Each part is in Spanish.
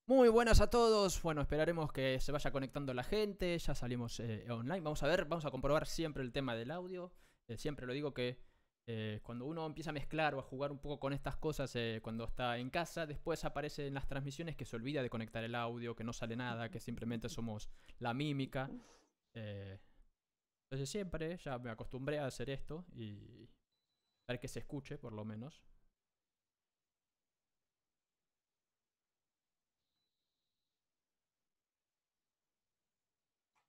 Muy buenas a todos. Bueno, esperaremos que se vaya conectando la gente. Ya salimos online. Vamos a ver, vamos a comprobar siempre el tema del audio. Siempre lo digo que cuando uno empieza a mezclar o a jugar un poco con estas cosas cuando está en casa, después aparece en las transmisiones que se olvida de conectar el audio, que no sale nada, que simplemente somos la mímica. Eh, entonces siempre ya me acostumbré a hacer esto y ver que se escuche por lo menos.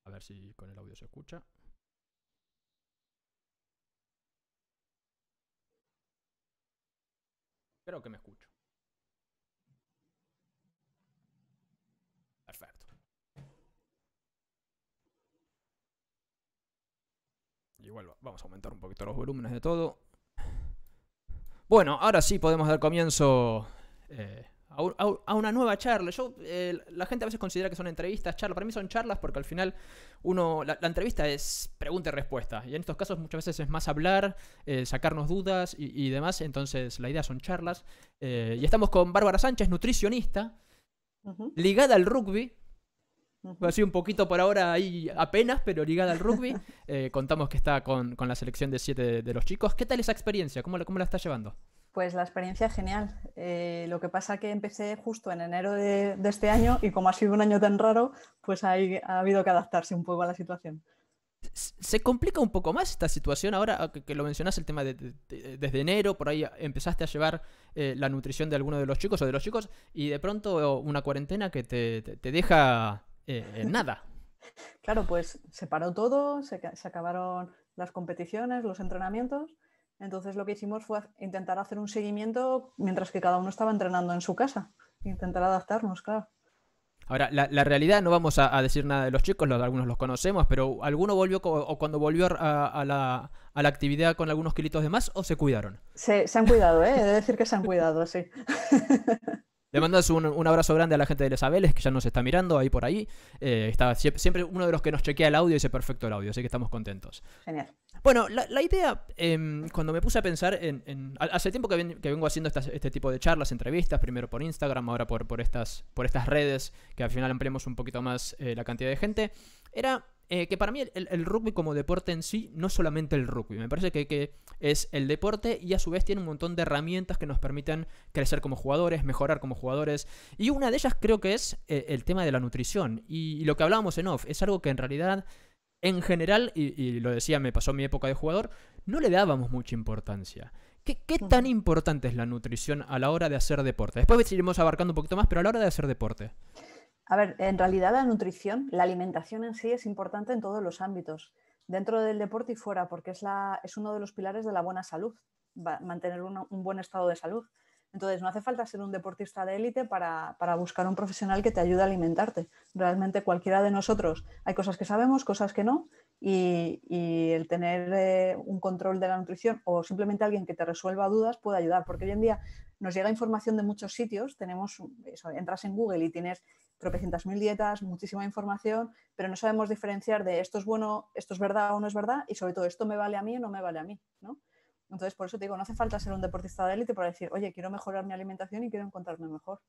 A ver si con el audio se escucha. Creo que me escucho. Perfecto. Igual vamos a aumentar un poquito los volúmenes de todo. Bueno, ahora sí podemos dar comienzo a una nueva charla. La gente a veces considera que son entrevistas, charlas. Para mí son charlas porque al final la entrevista es pregunta y respuesta. Y en estos casos muchas veces es más hablar, sacarnos dudas y demás. Entonces la idea son charlas. Y estamos con Bárbara Sánchez, nutricionista, Ujú, ligada al rugby. ujú. Así un poquito por ahora ahí apenas, pero ligada al rugby. Contamos que está con la selección de 7 de los chicos. ¿Qué tal esa experiencia? ¿Cómo la está llevando? Pues la experiencia genial. Lo que pasa que empecé justo en enero de este año y como ha sido un año tan raro, pues ha habido que adaptarse un poco a la situación. Se complica un poco más esta situación ahora que lo mencionás, el tema desde enero, por ahí empezaste a llevar la nutrición de alguno de los chicos o de los chicos y de pronto una cuarentena que te deja en nada. Claro, pues se paró todo, se acabaron las competiciones, los entrenamientos. Entonces lo que hicimos fue intentar hacer un seguimiento mientras que cada uno estaba entrenando en su casa. Intentar adaptarnos, claro. Ahora, la realidad, no vamos a decir nada de los chicos, algunos los conocemos, pero ¿alguno volvió o cuando volvió a la actividad con algunos kilitos de más o se cuidaron? Se han cuidado, ¿eh? He de decir que se han cuidado, sí. Le mandas un abrazo grande a la gente de Les Abeles que ya nos está mirando ahí por ahí. Está siempre uno de los que nos chequea el audio y dice perfecto el audio, así que estamos contentos. Genial. Bueno, la idea, cuando me puse a pensar hace tiempo que vengo haciendo este tipo de charlas, entrevistas, primero por Instagram, ahora por estas redes, que al final ampliamos un poquito más la cantidad de gente, era que para mí el rugby como deporte en sí, no solamente el rugby, me parece que es el deporte y a su vez tiene un montón de herramientas que nos permiten crecer como jugadores, mejorar como jugadores, y una de ellas creo que es el tema de la nutrición, y lo que hablábamos en off, es algo que en realidad en general, y lo decía, me pasó mi época de jugador, no le dábamos mucha importancia. ¿Qué tan importante es la nutrición a la hora de hacer deporte? Después iremos abarcando un poquito más, pero a la hora de hacer deporte. A ver, en realidad la nutrición, la alimentación en sí es importante en todos los ámbitos, dentro del deporte y fuera, porque es uno de los pilares de la buena salud, mantener un buen estado de salud. Entonces, no hace falta ser un deportista de élite para buscar un profesional que te ayude a alimentarte. Realmente cualquiera de nosotros, hay cosas que sabemos, cosas que no, y el tener un control de la nutrición o simplemente alguien que te resuelva dudas puede ayudar, porque hoy en día nos llega información de muchos sitios, tenemos eso, entras en Google y tienes tropecientas mil dietas, muchísima información, pero no sabemos diferenciar de esto es bueno, esto es verdad o no es verdad, y sobre todo esto me vale a mí o no me vale a mí, ¿no? Entonces, por eso te digo, no hace falta ser un deportista de élite para decir, oye, quiero mejorar mi alimentación y quiero encontrarme mejor.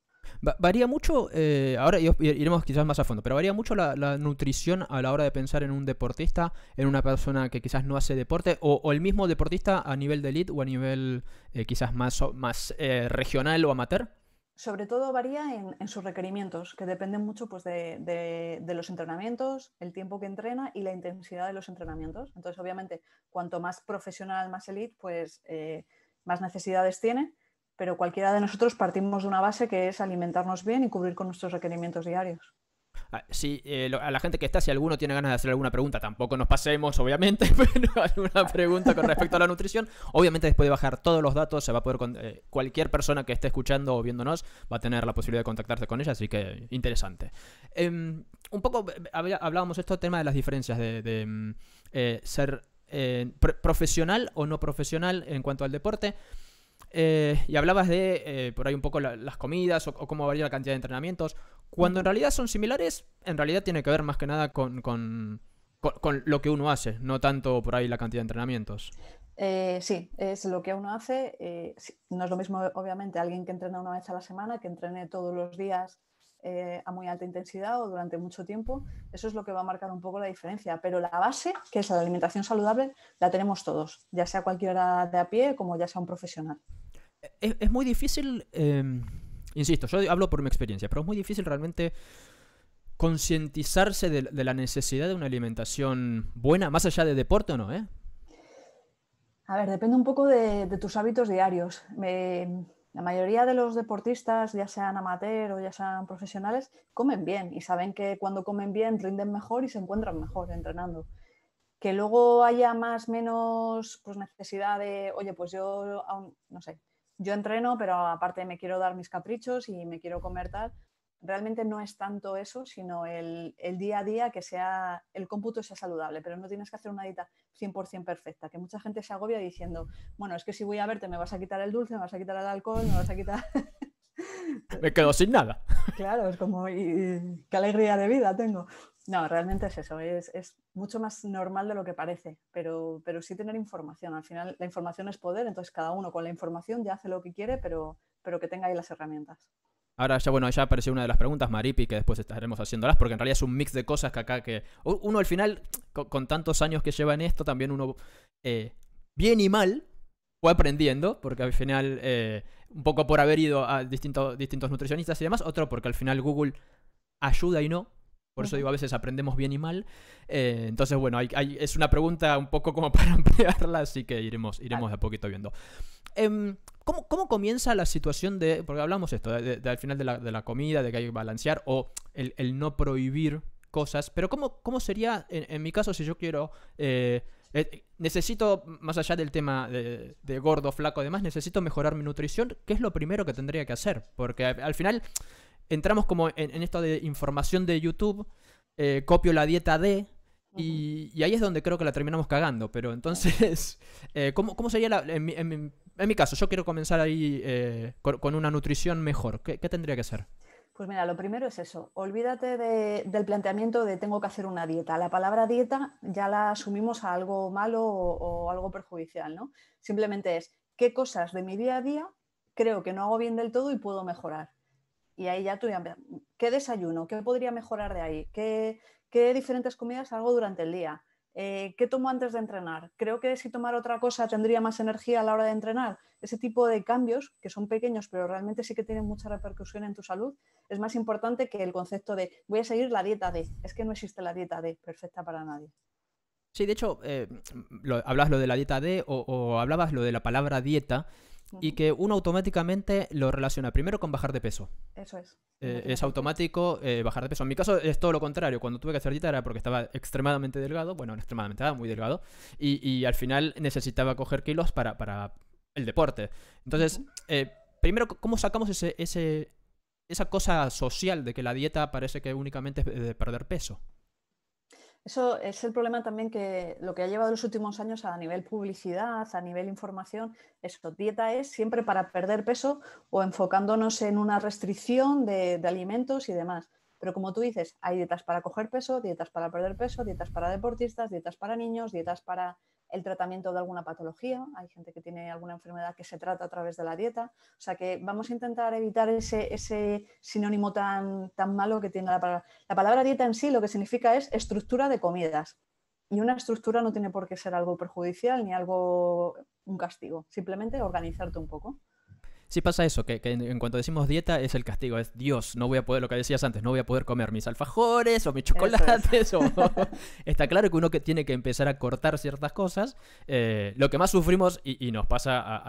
Varía mucho, ahora iremos quizás más a fondo, pero varía mucho la nutrición a la hora de pensar en un deportista, en una persona que quizás no hace deporte, o el mismo deportista a nivel de elite o a nivel quizás más regional o amateur. Sobre todo varía en sus requerimientos, que dependen mucho pues, de los entrenamientos, el tiempo que entrena y la intensidad de los entrenamientos. Entonces, obviamente, cuanto más profesional, más elite, pues más necesidades tiene, pero cualquiera de nosotros partimos de una base que es alimentarnos bien y cubrir con nuestros requerimientos diarios. Si a la gente que está, si alguno tiene ganas de hacer alguna pregunta, tampoco nos pasemos, obviamente, pero alguna pregunta con respecto a la nutrición, obviamente después de bajar todos los datos, se va a poder cualquier persona que esté escuchando o viéndonos va a tener la posibilidad de contactarse con ella, así que interesante. Un poco hablábamos esto, tema de las diferencias de ser profesional o no profesional en cuanto al deporte. Y hablabas de por ahí un poco las comidas o cómo varía la cantidad de entrenamientos. Uh Cuando en -huh. realidad son similares, en realidad tiene que ver más que nada con lo que uno hace, no tanto por ahí la cantidad de entrenamientos. Sí, es lo que uno hace. Sí, no es lo mismo, obviamente, alguien que entrena una vez a la semana, que entrene todos los días a muy alta intensidad o durante mucho tiempo, eso es lo que va a marcar un poco la diferencia. Pero la base, que es la alimentación saludable, la tenemos todos, ya sea cualquiera de a pie como ya sea un profesional. Es muy difícil, insisto, yo hablo por mi experiencia, pero es muy difícil realmente concientizarse de la necesidad de una alimentación buena, más allá de deporte o no, ¿eh? A ver, depende un poco de tus hábitos diarios. La mayoría de los deportistas, ya sean amateur o ya sean profesionales, comen bien y saben que cuando comen bien rinden mejor y se encuentran mejor entrenando. Que luego haya más o menos pues, necesidad de, oye, pues yo, no sé, yo entreno, pero aparte me quiero dar mis caprichos y me quiero comer tal. Realmente no es tanto eso, sino el día a día que sea, el cómputo sea saludable, pero no tienes que hacer una dieta 100% perfecta, que mucha gente se agobia diciendo, bueno, es que si voy a verte me vas a quitar el dulce, me vas a quitar el alcohol, me vas a quitar... Me quedo sin nada. Claro, es como, qué alegría de vida tengo. No, realmente es eso, es mucho más normal de lo que parece, pero sí tener información. Al final la información es poder, entonces cada uno con la información ya hace lo que quiere, pero que tenga ahí las herramientas. Ahora ya, bueno, ya apareció una de las preguntas, Maripi, que después estaremos haciéndolas, porque en realidad es un mix de cosas que acá que... Uno al final, con tantos años que lleva en esto, también uno, bien y mal, fue aprendiendo, porque al final, un poco por haber ido a distintos nutricionistas y demás, otro porque al final Google ayuda y no. Por eso digo, a veces aprendemos bien y mal. Entonces, bueno, es una pregunta un poco como para ampliarla, así que iremos de a poquito viendo. ¿Cómo comienza la situación de... Porque hablamos esto, al final de la comida, de que hay que balancear, o el no prohibir cosas. Pero ¿cómo sería, en mi caso, si yo quiero... necesito, más allá del tema de gordo, flaco y demás, necesito mejorar mi nutrición? ¿Qué es lo primero que tendría que hacer? Porque al final... Entramos como en esto de información de YouTube, copio la dieta de, y ahí es donde creo que la terminamos cagando. Pero entonces, ¿cómo sería en mi caso? Yo quiero comenzar ahí con una nutrición mejor. ¿Qué tendría que hacer? Pues mira, lo primero es eso. Olvídate del planteamiento de tengo que hacer una dieta. La palabra dieta ya la asumimos a algo malo o algo perjudicial, ¿no? Simplemente es qué cosas de mi día a día creo que no hago bien del todo y puedo mejorar. Y ahí ya tú ya, ¿qué desayuno? ¿Qué podría mejorar de ahí? ¿Qué diferentes comidas hago durante el día? ¿Qué tomo antes de entrenar? Creo que si tomar otra cosa tendría más energía a la hora de entrenar. Ese tipo de cambios, que son pequeños, pero realmente sí que tienen mucha repercusión en tu salud, es más importante que el concepto de voy a seguir la dieta de. Es que no existe la dieta de perfecta para nadie. Sí, de hecho, hablabas lo de la dieta D o hablabas lo de la palabra dieta. Y que uno automáticamente lo relaciona primero con bajar de peso. Eso es. Es automático bajar de peso. En mi caso es todo lo contrario. Cuando tuve que hacer dieta era porque estaba extremadamente delgado. Bueno, no extremadamente, estaba muy delgado. Y al final necesitaba coger kilos para el deporte. Entonces, primero, ¿cómo sacamos esa cosa social de que la dieta parece que únicamente es de perder peso? Eso es el problema también que lo que ha llevado los últimos años a nivel publicidad, a nivel información. Eso, dieta es siempre para perder peso o enfocándonos en una restricción de alimentos y demás. Pero como tú dices, hay dietas para coger peso, dietas para perder peso, dietas para deportistas, dietas para niños, dietas para el tratamiento de alguna patología. Hay gente que tiene alguna enfermedad que se trata a través de la dieta. O sea que vamos a intentar evitar ese sinónimo tan malo que tiene la palabra. La palabra dieta en sí lo que significa es estructura de comidas. Y una estructura no tiene por qué ser algo perjudicial ni un castigo. Simplemente organizarte un poco. Sí pasa eso, que en cuanto decimos dieta es el castigo, es Dios, no voy a poder, lo que decías antes, no voy a poder comer mis alfajores o mis chocolates. Está claro que uno que tiene que empezar a cortar ciertas cosas. Lo que más sufrimos, y nos pasa,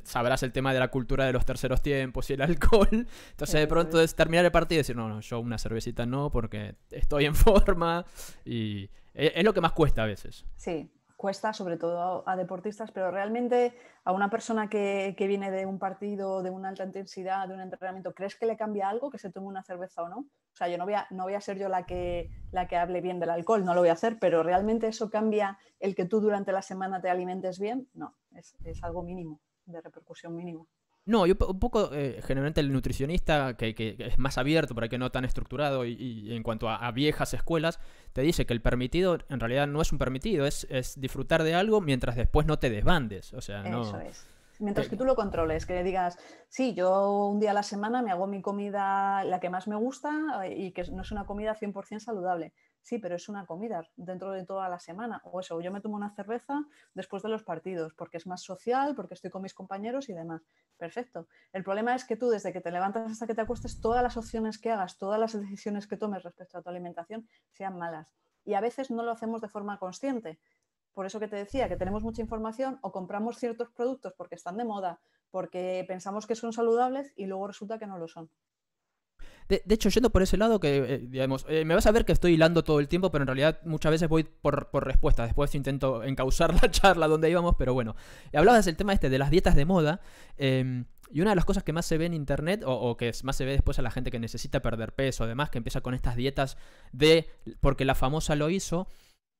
sabrás el tema de la cultura de los terceros tiempos y el alcohol. Entonces de pronto es terminar el partido y decir, no, yo una cervecita no, porque estoy en forma. Y es lo que más cuesta a veces. Sí. Cuesta, sobre todo a deportistas, pero realmente a una persona que viene de un partido, de una alta intensidad, de un entrenamiento, ¿crees que le cambia algo que se tome una cerveza o no? O sea, yo no voy a ser yo la que hable bien del alcohol, no lo voy a hacer, pero ¿realmente eso cambia el que tú durante la semana te alimentes bien? No, es algo mínimo, de repercusión mínima. No, yo un poco, generalmente el nutricionista, que es más abierto, por ahí que no tan estructurado, y en cuanto a viejas escuelas, te dice que el permitido en realidad no es un permitido, es disfrutar de algo mientras después no te desbandes. O sea, no... Eso es. Mientras que tú lo controles, que digas, sí, yo un día a la semana me hago mi comida, la que más me gusta, y que no es una comida 100% saludable. Sí, pero es una comida dentro de toda la semana. O eso, yo me tomo una cerveza después de los partidos, porque es más social, porque estoy con mis compañeros y demás. Perfecto. El problema es que tú, desde que te levantas hasta que te acuestes, todas las opciones que hagas, todas las decisiones que tomes respecto a tu alimentación sean malas. Y a veces no lo hacemos de forma consciente. Por eso que te decía que tenemos mucha información o compramos ciertos productos porque están de moda, porque pensamos que son saludables y luego resulta que no lo son. De hecho, yendo por ese lado, que digamos, me vas a ver que estoy hilando todo el tiempo, pero en realidad muchas veces voy por respuestas. Después intento encauzar la charla donde íbamos, pero bueno. Hablabas del tema este de las dietas de moda. Y una de las cosas que más se ve en internet, o que más se ve después a la gente que necesita perder peso, además, que empieza con estas dietas de porque la famosa lo hizo.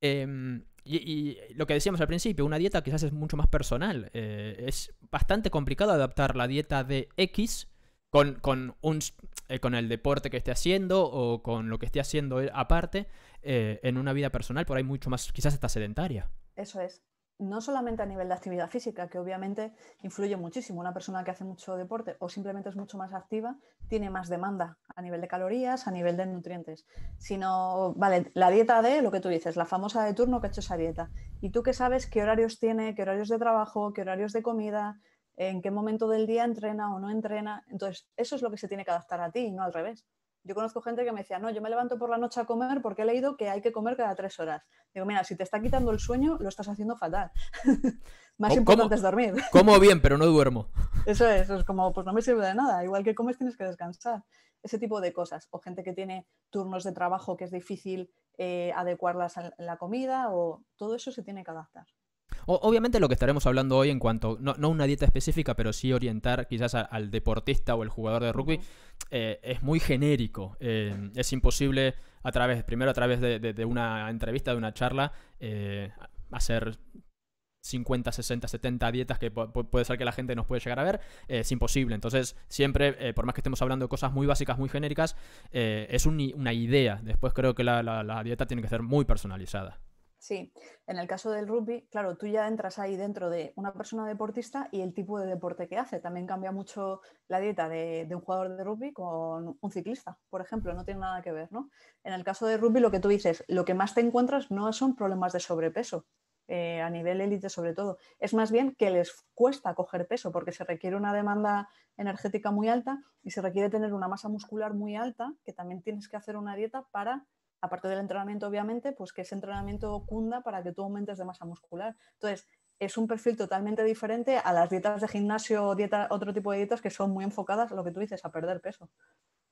Y lo que decíamos al principio, una dieta quizás es mucho más personal. Es bastante complicado adaptar la dieta de X con el deporte que esté haciendo o con lo que esté haciendo aparte en una vida personal, por ahí mucho más, quizás hasta sedentaria. Eso es. No solamente a nivel de actividad física, que obviamente influye muchísimo. Una persona que hace mucho deporte o simplemente es mucho más activa, tiene más demanda a nivel de calorías, a nivel de nutrientes. Sino, vale, la dieta de lo que tú dices, la famosa de turno que ha hecho esa dieta. Y tú que sabes qué horarios tiene, qué horarios de trabajo, qué horarios de comida, en qué momento del día entrena o no entrena. Entonces, eso es lo que se tiene que adaptar a ti y no al revés. Yo conozco gente que me decía, no, yo me levanto por la noche a comer porque he leído que hay que comer cada 3 horas. Digo, mira, si te está quitando el sueño, lo estás haciendo fatal. Más importante es dormir. Como bien, pero no duermo. Eso es como, pues no me sirve de nada. Igual que comes, tienes que descansar. Ese tipo de cosas. O gente que tiene turnos de trabajo que es difícil adecuarlas a la comida, o todo eso se tiene que adaptar. Obviamente lo que estaremos hablando hoy en cuanto, no una dieta específica, pero sí orientar quizás al deportista o el jugador de rugby, es muy genérico. Es imposible primero a través de una entrevista, de una charla, hacer 50, 60, 70 dietas que puede ser que la gente nos puede llegar a ver, es imposible. Entonces, siempre, por más que estemos hablando de cosas muy básicas, muy genéricas, es una idea. Después creo que la dieta tiene que ser muy personalizada. Sí, en el caso del rugby, claro, tú ya entras ahí dentro de una persona deportista y el tipo de deporte que hace. También cambia mucho la dieta de un jugador de rugby con un ciclista, por ejemplo, no tiene nada que ver, ¿no? En el caso de rugby, lo que tú dices, lo que más te encuentras no son problemas de sobrepeso, a nivel élite sobre todo. Es más bien que les cuesta coger peso porque se requiere una demanda energética muy alta y se requiere tener una masa muscular muy alta, que también tienes que hacer una dieta para, aparte del entrenamiento obviamente, pues que ese entrenamiento cunda para que tú aumentes de masa muscular. Entonces, es un perfil totalmente diferente a las dietas de gimnasio o otro tipo de dietas que son muy enfocadas a lo que tú dices, a perder peso.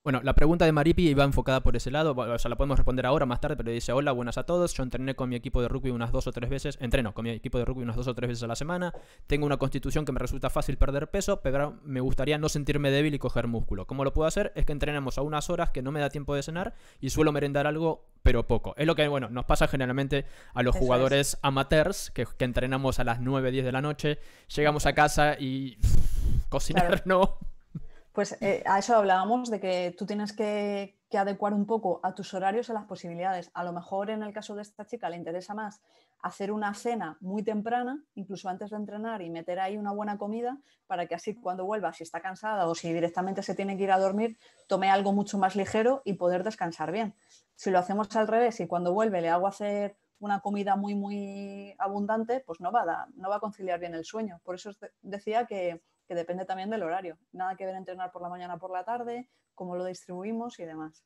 Bueno, la pregunta de Maripi iba enfocada por ese lado, o sea, la podemos responder ahora, más tarde, pero dice, hola, buenas a todos, yo entrené con mi equipo de rugby unas 2 o 3 veces, entreno con mi equipo de rugby unas 2 o 3 veces a la semana, tengo una constitución que me resulta fácil perder peso, pero me gustaría no sentirme débil y coger músculo. ¿Cómo lo puedo hacer? Es que entrenamos a unas horas que no me da tiempo de cenar y suelo merendar algo, pero poco. Es lo que, bueno, nos pasa generalmente a los jugadores amateurs, que entrenamos a las 9, 10 de la noche, llegamos a casa y cocinar, no. Pues a eso hablábamos, de que tú tienes que adecuar un poco a tus horarios a las posibilidades. A lo mejor en el caso de esta chica le interesa más hacer una cena muy temprana, incluso antes de entrenar, y meter ahí una buena comida para que así cuando vuelva, si está cansada o si directamente se tiene que ir a dormir, tome algo mucho más ligero y poder descansar bien. Si lo hacemos al revés y cuando vuelve le hago hacer una comida muy, muy abundante, pues no va a conciliar bien el sueño. Por eso os decía que depende también del horario. Nada que ver entrenar por la mañana o por la tarde, cómo lo distribuimos y demás.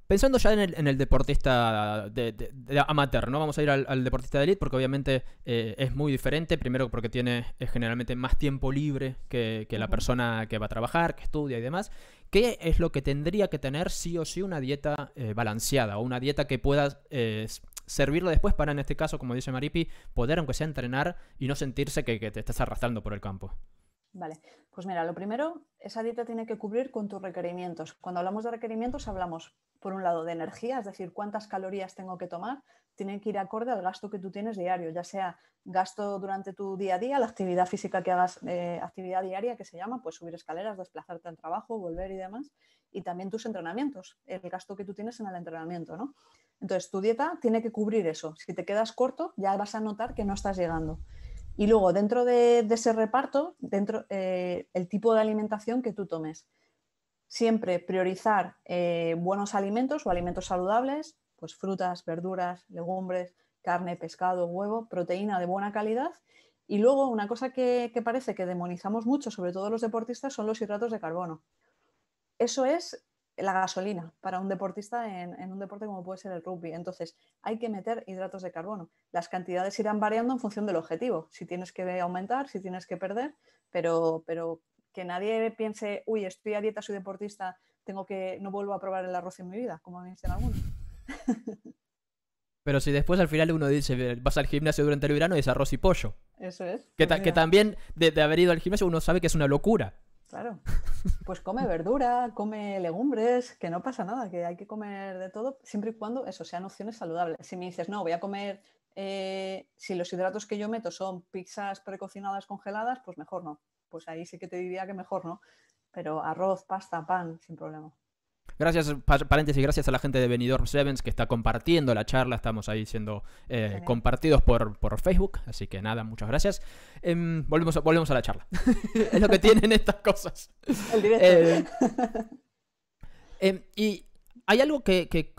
Pensando ya en el deportista de amateur, ¿no? Vamos a ir al deportista de elite porque obviamente es muy diferente. Primero porque tiene generalmente más tiempo libre que la persona que va a trabajar, que estudia y demás. ¿Qué es lo que tendría que tener sí o sí una dieta balanceada o una dieta que pueda servirle después para, en este caso, como dice Maripi, poder aunque sea entrenar y no sentirse que te estás arrastrando por el campo? Vale, pues mira, lo primero, esa dieta tiene que cubrir con tus requerimientos. Cuando hablamos de requerimientos hablamos, por un lado, de energía, es decir, cuántas calorías tengo que tomar, tiene que ir acorde al gasto que tú tienes diario, ya sea gasto durante tu día a día, la actividad física que hagas, actividad diaria que se llama, pues subir escaleras, desplazarte al trabajo, volver y demás, y también tus entrenamientos, el gasto que tú tienes en el entrenamiento, ¿no? Entonces, tu dieta tiene que cubrir eso. Si te quedas corto, ya vas a notar que no estás llegando. Y luego, dentro de ese reparto, el tipo de alimentación que tú tomes. Siempre priorizar buenos alimentos o alimentos saludables, pues frutas, verduras, legumbres, carne, pescado, huevo, proteína de buena calidad. Y luego una cosa que parece que demonizamos mucho, sobre todo los deportistas, son los hidratos de carbono. Eso es la gasolina para un deportista en un deporte como puede ser el rugby. Entonces, hay que meter hidratos de carbono. Las cantidades irán variando en función del objetivo. Si tienes que aumentar, si tienes que perder, pero que nadie piense, uy, estoy a dieta, soy deportista, no vuelvo a probar el arroz en mi vida, como me dicen algunos. Pero si después al final uno dice, vas al gimnasio durante el verano y es arroz y pollo. Eso es. Que también de haber ido al gimnasio uno sabe que es una locura. Claro. Pues come verdura, come legumbres, que no pasa nada, que hay que comer de todo, siempre y cuando eso sean opciones saludables. Si me dices, no, voy a comer, si los hidratos que yo meto son pizzas precocinadas congeladas, pues mejor no. Pues ahí sí que te diría que mejor no. Pero arroz, pasta, pan, sin problema. Gracias, paréntesis, gracias a la gente de Benidorm Sevens que está compartiendo la charla. Estamos ahí siendo compartidos por Facebook. Así que nada, muchas gracias. Volvemos a la charla. Es lo que tienen estas cosas. El directo. Y hay algo que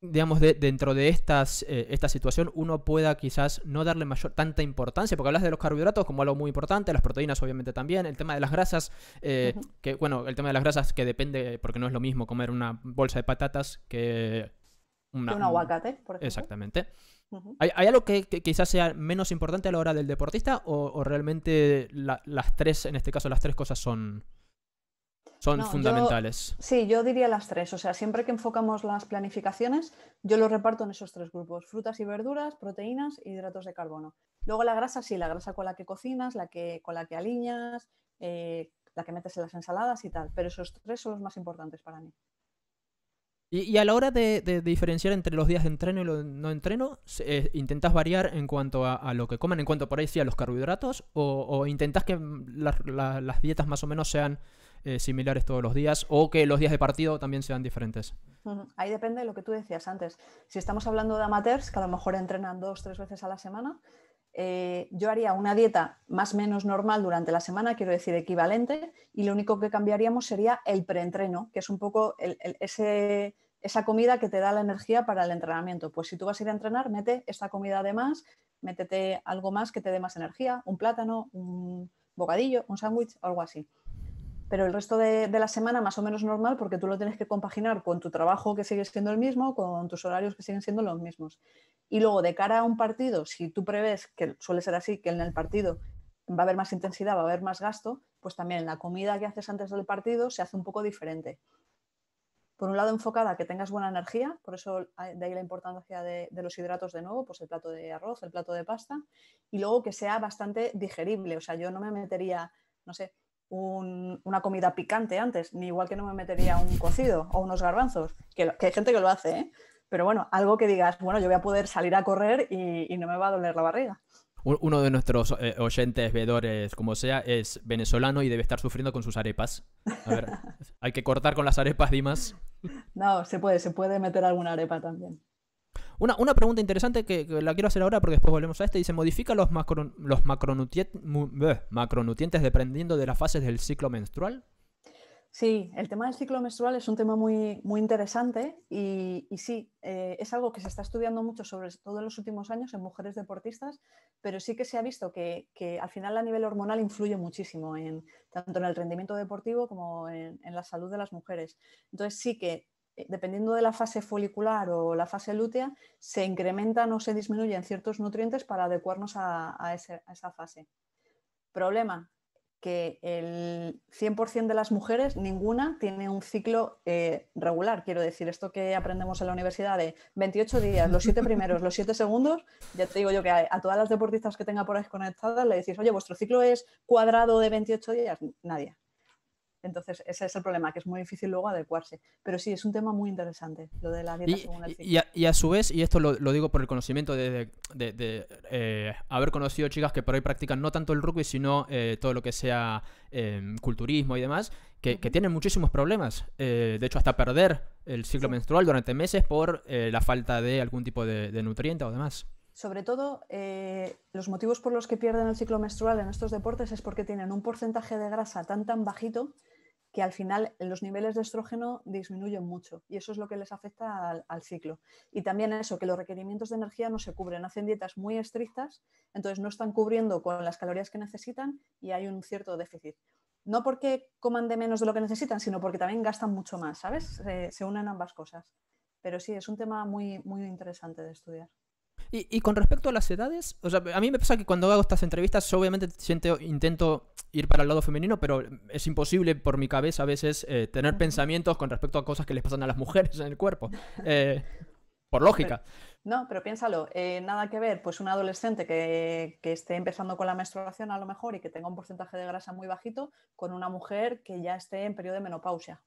digamos, dentro de esta situación uno pueda quizás no darle tanta importancia, porque hablas de los carbohidratos como algo muy importante, las proteínas obviamente también, el tema de las grasas, que bueno, el tema de las grasas que depende, porque no es lo mismo comer una bolsa de patatas que un aguacate, por ejemplo. Exactamente. ¿Hay algo que quizás sea menos importante a la hora del deportista o realmente las tres, en este caso las tres cosas son fundamentales? Yo diría las tres. O sea, siempre que enfocamos las planificaciones, yo lo reparto en esos tres grupos. Frutas y verduras, proteínas e hidratos de carbono. Luego la grasa, sí, la grasa con la que cocinas, con la que aliñas, la que metes en las ensaladas y tal. Pero esos tres son los más importantes para mí. Y a la hora de diferenciar entre los días de entreno y los no entreno, ¿intentás variar en cuanto a lo que comen, en cuanto por ahí sí a los carbohidratos? ¿O intentás que las dietas más o menos sean similares todos los días o que los días de partido también sean diferentes? Ahí depende de lo que tú decías antes. Si estamos hablando de amateurs, que a lo mejor entrenan 2-3 veces a la semana, yo haría una dieta más o menos normal durante la semana, quiero decir equivalente, y lo único que cambiaríamos sería el preentreno, que es un poco esa comida que te da la energía para el entrenamiento. Pues si tú vas a ir a entrenar, mete esta comida de más, métete algo más que te dé más energía, un plátano, un bocadillo, un sándwich, algo así. Pero el resto de la semana más o menos normal, porque tú lo tienes que compaginar con tu trabajo que sigue siendo el mismo, con tus horarios que siguen siendo los mismos. Y luego de cara a un partido, si tú prevés, que suele ser así, que en el partido va a haber más intensidad, va a haber más gasto, pues también la comida que haces antes del partido se hace un poco diferente. Por un lado enfocada a que tengas buena energía, por eso de ahí la importancia de los hidratos de nuevo, pues el plato de arroz, el plato de pasta, y luego que sea bastante digerible. O sea, yo no me metería, no sé, una comida picante antes, ni igual que no me metería un cocido o unos garbanzos, que hay gente que lo hace, ¿eh? Pero bueno, algo que digas, bueno, yo voy a poder salir a correr y no me va a doler la barriga. Uno de nuestros oyentes, veedores, como sea, es venezolano y debe estar sufriendo con sus arepas. A ver, hay que cortar con las arepas, Dimas. No, se puede meter alguna arepa también. Una pregunta interesante que la quiero hacer ahora porque después volvemos a dice, ¿modifica los macronutrientes dependiendo de las fases del ciclo menstrual? Sí, el tema del ciclo menstrual es un tema muy, muy interesante y sí, es algo que se está estudiando mucho, sobre todo en los últimos años, en mujeres deportistas, pero sí que se ha visto que al final a nivel hormonal influye muchísimo, tanto en el rendimiento deportivo como en la salud de las mujeres. Entonces sí que dependiendo de la fase folicular o la fase lútea, se incrementan o se disminuyen ciertos nutrientes para adecuarnos a esa fase. Problema, que el 100% de las mujeres, ninguna tiene un ciclo regular. Quiero decir, esto que aprendemos en la universidad de 28 días, los 7 primeros, los 7 segundos, ya te digo yo que a todas las deportistas que tenga por ahí conectadas le decís, oye, ¿vuestro ciclo es cuadrado de 28 días? Nadie. Entonces, ese es el problema, que es muy difícil luego adecuarse. Pero sí, es un tema muy interesante, lo de la dieta según el ciclo. Y a su vez, y esto lo digo por el conocimiento de haber conocido chicas que por ahí practican no tanto el rugby, sino todo lo que sea culturismo y demás, que tienen muchísimos problemas. De hecho, hasta perder el ciclo menstrual durante meses por la falta de algún tipo de nutriente o demás. Sobre todo, los motivos por los que pierden el ciclo menstrual en estos deportes es porque tienen un porcentaje de grasa tan bajito que al final los niveles de estrógeno disminuyen mucho y eso es lo que les afecta al ciclo. Y también eso, que los requerimientos de energía no se cubren, hacen dietas muy estrictas, entonces no están cubriendo con las calorías que necesitan y hay un cierto déficit. No porque coman de menos de lo que necesitan, sino porque también gastan mucho más, ¿sabes? Se unen ambas cosas. Pero sí, es un tema muy interesante de estudiar. Y con respecto a las edades, o sea, a mí me pasa que cuando hago estas entrevistas, yo obviamente intento ir para el lado femenino, pero es imposible por mi cabeza a veces tener pensamientos con respecto a cosas que les pasan a las mujeres en el cuerpo. Por lógica. Pero piénsalo, nada que ver, pues un adolescente que esté empezando con la menstruación a lo mejor y que tenga un porcentaje de grasa muy bajito, con una mujer que ya esté en periodo de menopausia.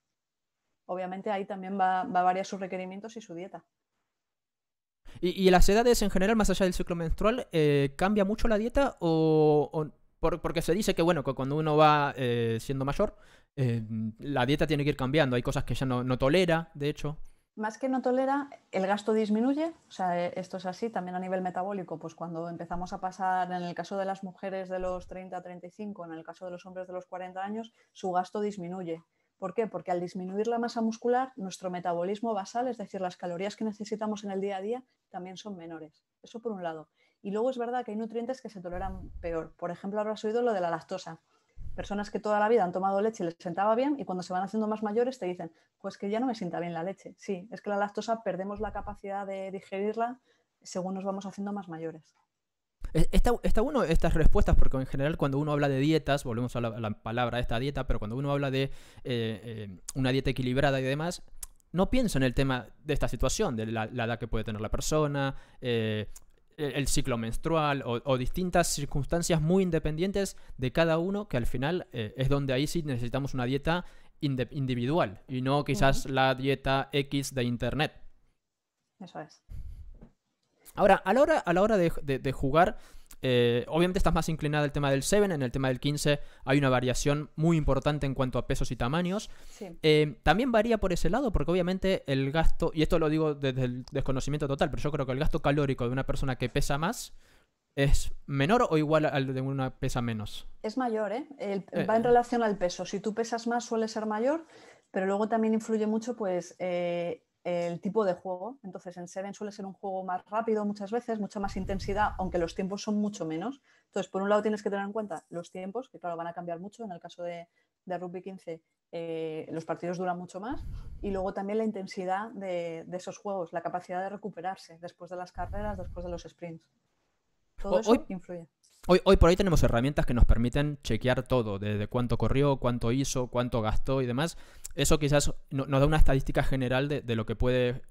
Obviamente ahí también va a variar sus requerimientos y su dieta. ¿Y las edades en general, más allá del ciclo menstrual, cambia mucho la dieta? Porque se dice que, bueno, que cuando uno va siendo mayor, la dieta tiene que ir cambiando. Hay cosas que ya no tolera, de hecho. Más que no tolera, el gasto disminuye, o sea, esto es así, también a nivel metabólico, pues cuando empezamos a pasar, en el caso de las mujeres de los 30 a 35, en el caso de los hombres de los 40 años, su gasto disminuye. ¿Por qué? Porque al disminuir la masa muscular, nuestro metabolismo basal, es decir, las calorías que necesitamos en el día a día, también son menores. Eso por un lado. Y luego es verdad que hay nutrientes que se toleran peor. Por ejemplo, ahora has oído lo de la lactosa. Personas que toda la vida han tomado leche y les sentaba bien y cuando se van haciendo más mayores te dicen, pues que ya no me sienta bien la leche. Sí, es que la lactosa perdemos la capacidad de digerirla según nos vamos haciendo más mayores. Está bueno estas respuestas porque en general cuando uno habla de dietas, volvemos a la palabra esta dieta, pero cuando uno habla de una dieta equilibrada y demás, no pienso en el tema de esta situación, de la edad que puede tener la persona, el ciclo menstrual o distintas circunstancias muy independientes de cada uno, que al final es donde ahí sí necesitamos una dieta individual y no quizás la dieta X de internet. Eso es. Ahora, a la hora de jugar, obviamente estás más inclinada al tema del 7, en el tema del 15 hay una variación muy importante en cuanto a pesos y tamaños. Sí. También varía por ese lado, porque obviamente el gasto, y esto lo digo desde el desconocimiento total, pero yo creo que el gasto calórico de una persona que pesa más es menor o igual al de una que pesa menos. Es mayor, ¿eh? Va en relación al peso. Si tú pesas más suele ser mayor, pero luego también influye mucho pues el tipo de juego. Entonces en Seven suele ser un juego más rápido muchas veces, mucha más intensidad, aunque los tiempos son mucho menos. Entonces, por un lado tienes que tener en cuenta los tiempos, que claro van a cambiar mucho. En el caso de Rugby 15 los partidos duran mucho más. Y luego también la intensidad de esos juegos, la capacidad de recuperarse después de las carreras, después de los sprints. Todo eso influye. Hoy por hoy tenemos herramientas que nos permiten chequear todo, desde cuánto corrió, cuánto hizo, cuánto gastó y demás. Eso quizás nos da una estadística general de lo que puede,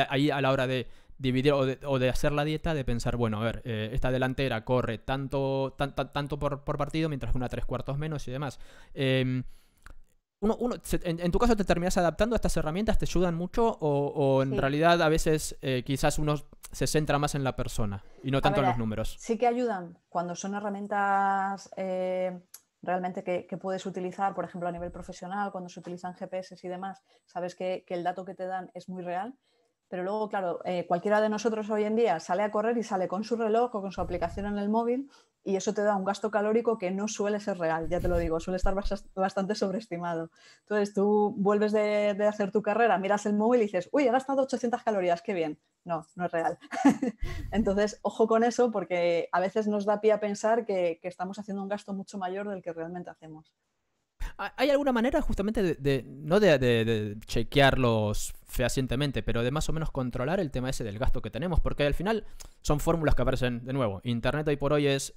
ahí a la hora de dividir o de hacer la dieta, de pensar, bueno, a ver, esta delantera corre tanto por partido, mientras que una 3/4 menos y demás. En tu caso te terminas adaptando a estas herramientas, ¿te ayudan mucho o en realidad a veces quizás uno se centra más en la persona y no tanto en los números? Sí que ayudan cuando son herramientas realmente que puedes utilizar, por ejemplo, a nivel profesional, cuando se utilizan GPS y demás, sabes que el dato que te dan es muy real. Pero luego, claro, cualquiera de nosotros hoy en día sale a correr y sale con su reloj o con su aplicación en el móvil y eso te da un gasto calórico que no suele ser real, ya te lo digo, suele estar bastante sobreestimado. Entonces tú vuelves de hacer tu carrera, miras el móvil y dices, uy, he gastado 800 calorías, qué bien. No es real. Entonces, ojo con eso porque a veces nos da pie a pensar que estamos haciendo un gasto mucho mayor del que realmente hacemos. ¿Hay alguna manera justamente no de chequearlos fehacientemente, pero de más o menos controlar el tema ese del gasto que tenemos? Porque al final son fórmulas que aparecen de nuevo. Internet hoy por hoy es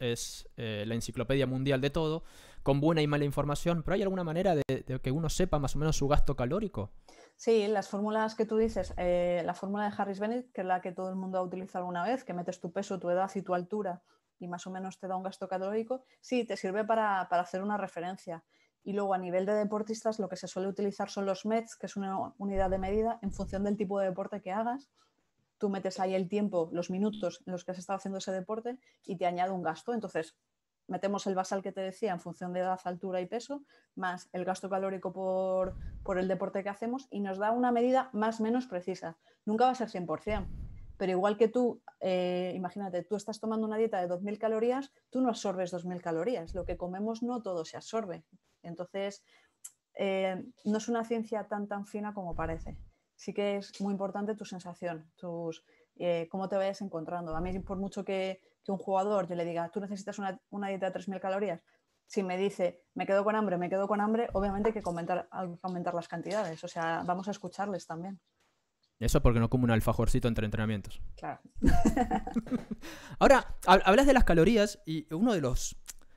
la enciclopedia mundial de todo, con buena y mala información, pero ¿hay alguna manera de que uno sepa más o menos su gasto calórico? Sí, las fórmulas que tú dices, la fórmula de Harris-Bennett, que es la que todo el mundo ha utilizado alguna vez, que metes tu peso, tu edad y tu altura y más o menos te da un gasto calórico, sí, te sirve para hacer una referencia. Y luego a nivel de deportistas lo que se suele utilizar son los METs, que es una unidad de medida en función del tipo de deporte que hagas. Tú metes ahí el tiempo, los minutos en los que has estado haciendo ese deporte y te añade un gasto. Entonces metemos el basal que te decía en función de edad, altura y peso, más el gasto calórico por el deporte que hacemos y nos da una medida más o menos precisa. Nunca va a ser 100%, Pero igual que tú, imagínate, tú estás tomando una dieta de 2.000 calorías, tú no absorbes 2.000 calorías. Lo que comemos no todo se absorbe. Entonces, no es una ciencia tan fina como parece. Sí que es muy importante tu sensación, cómo te vayas encontrando. A mí, por mucho que un jugador yo le diga, tú necesitas una dieta de 3.000 calorías, si me dice, me quedo con hambre, obviamente hay que aumentar las cantidades. O sea, vamos a escucharles también. Eso porque no como un alfajorcito entre entrenamientos. Claro. Ahora, hablas de las calorías y uno de los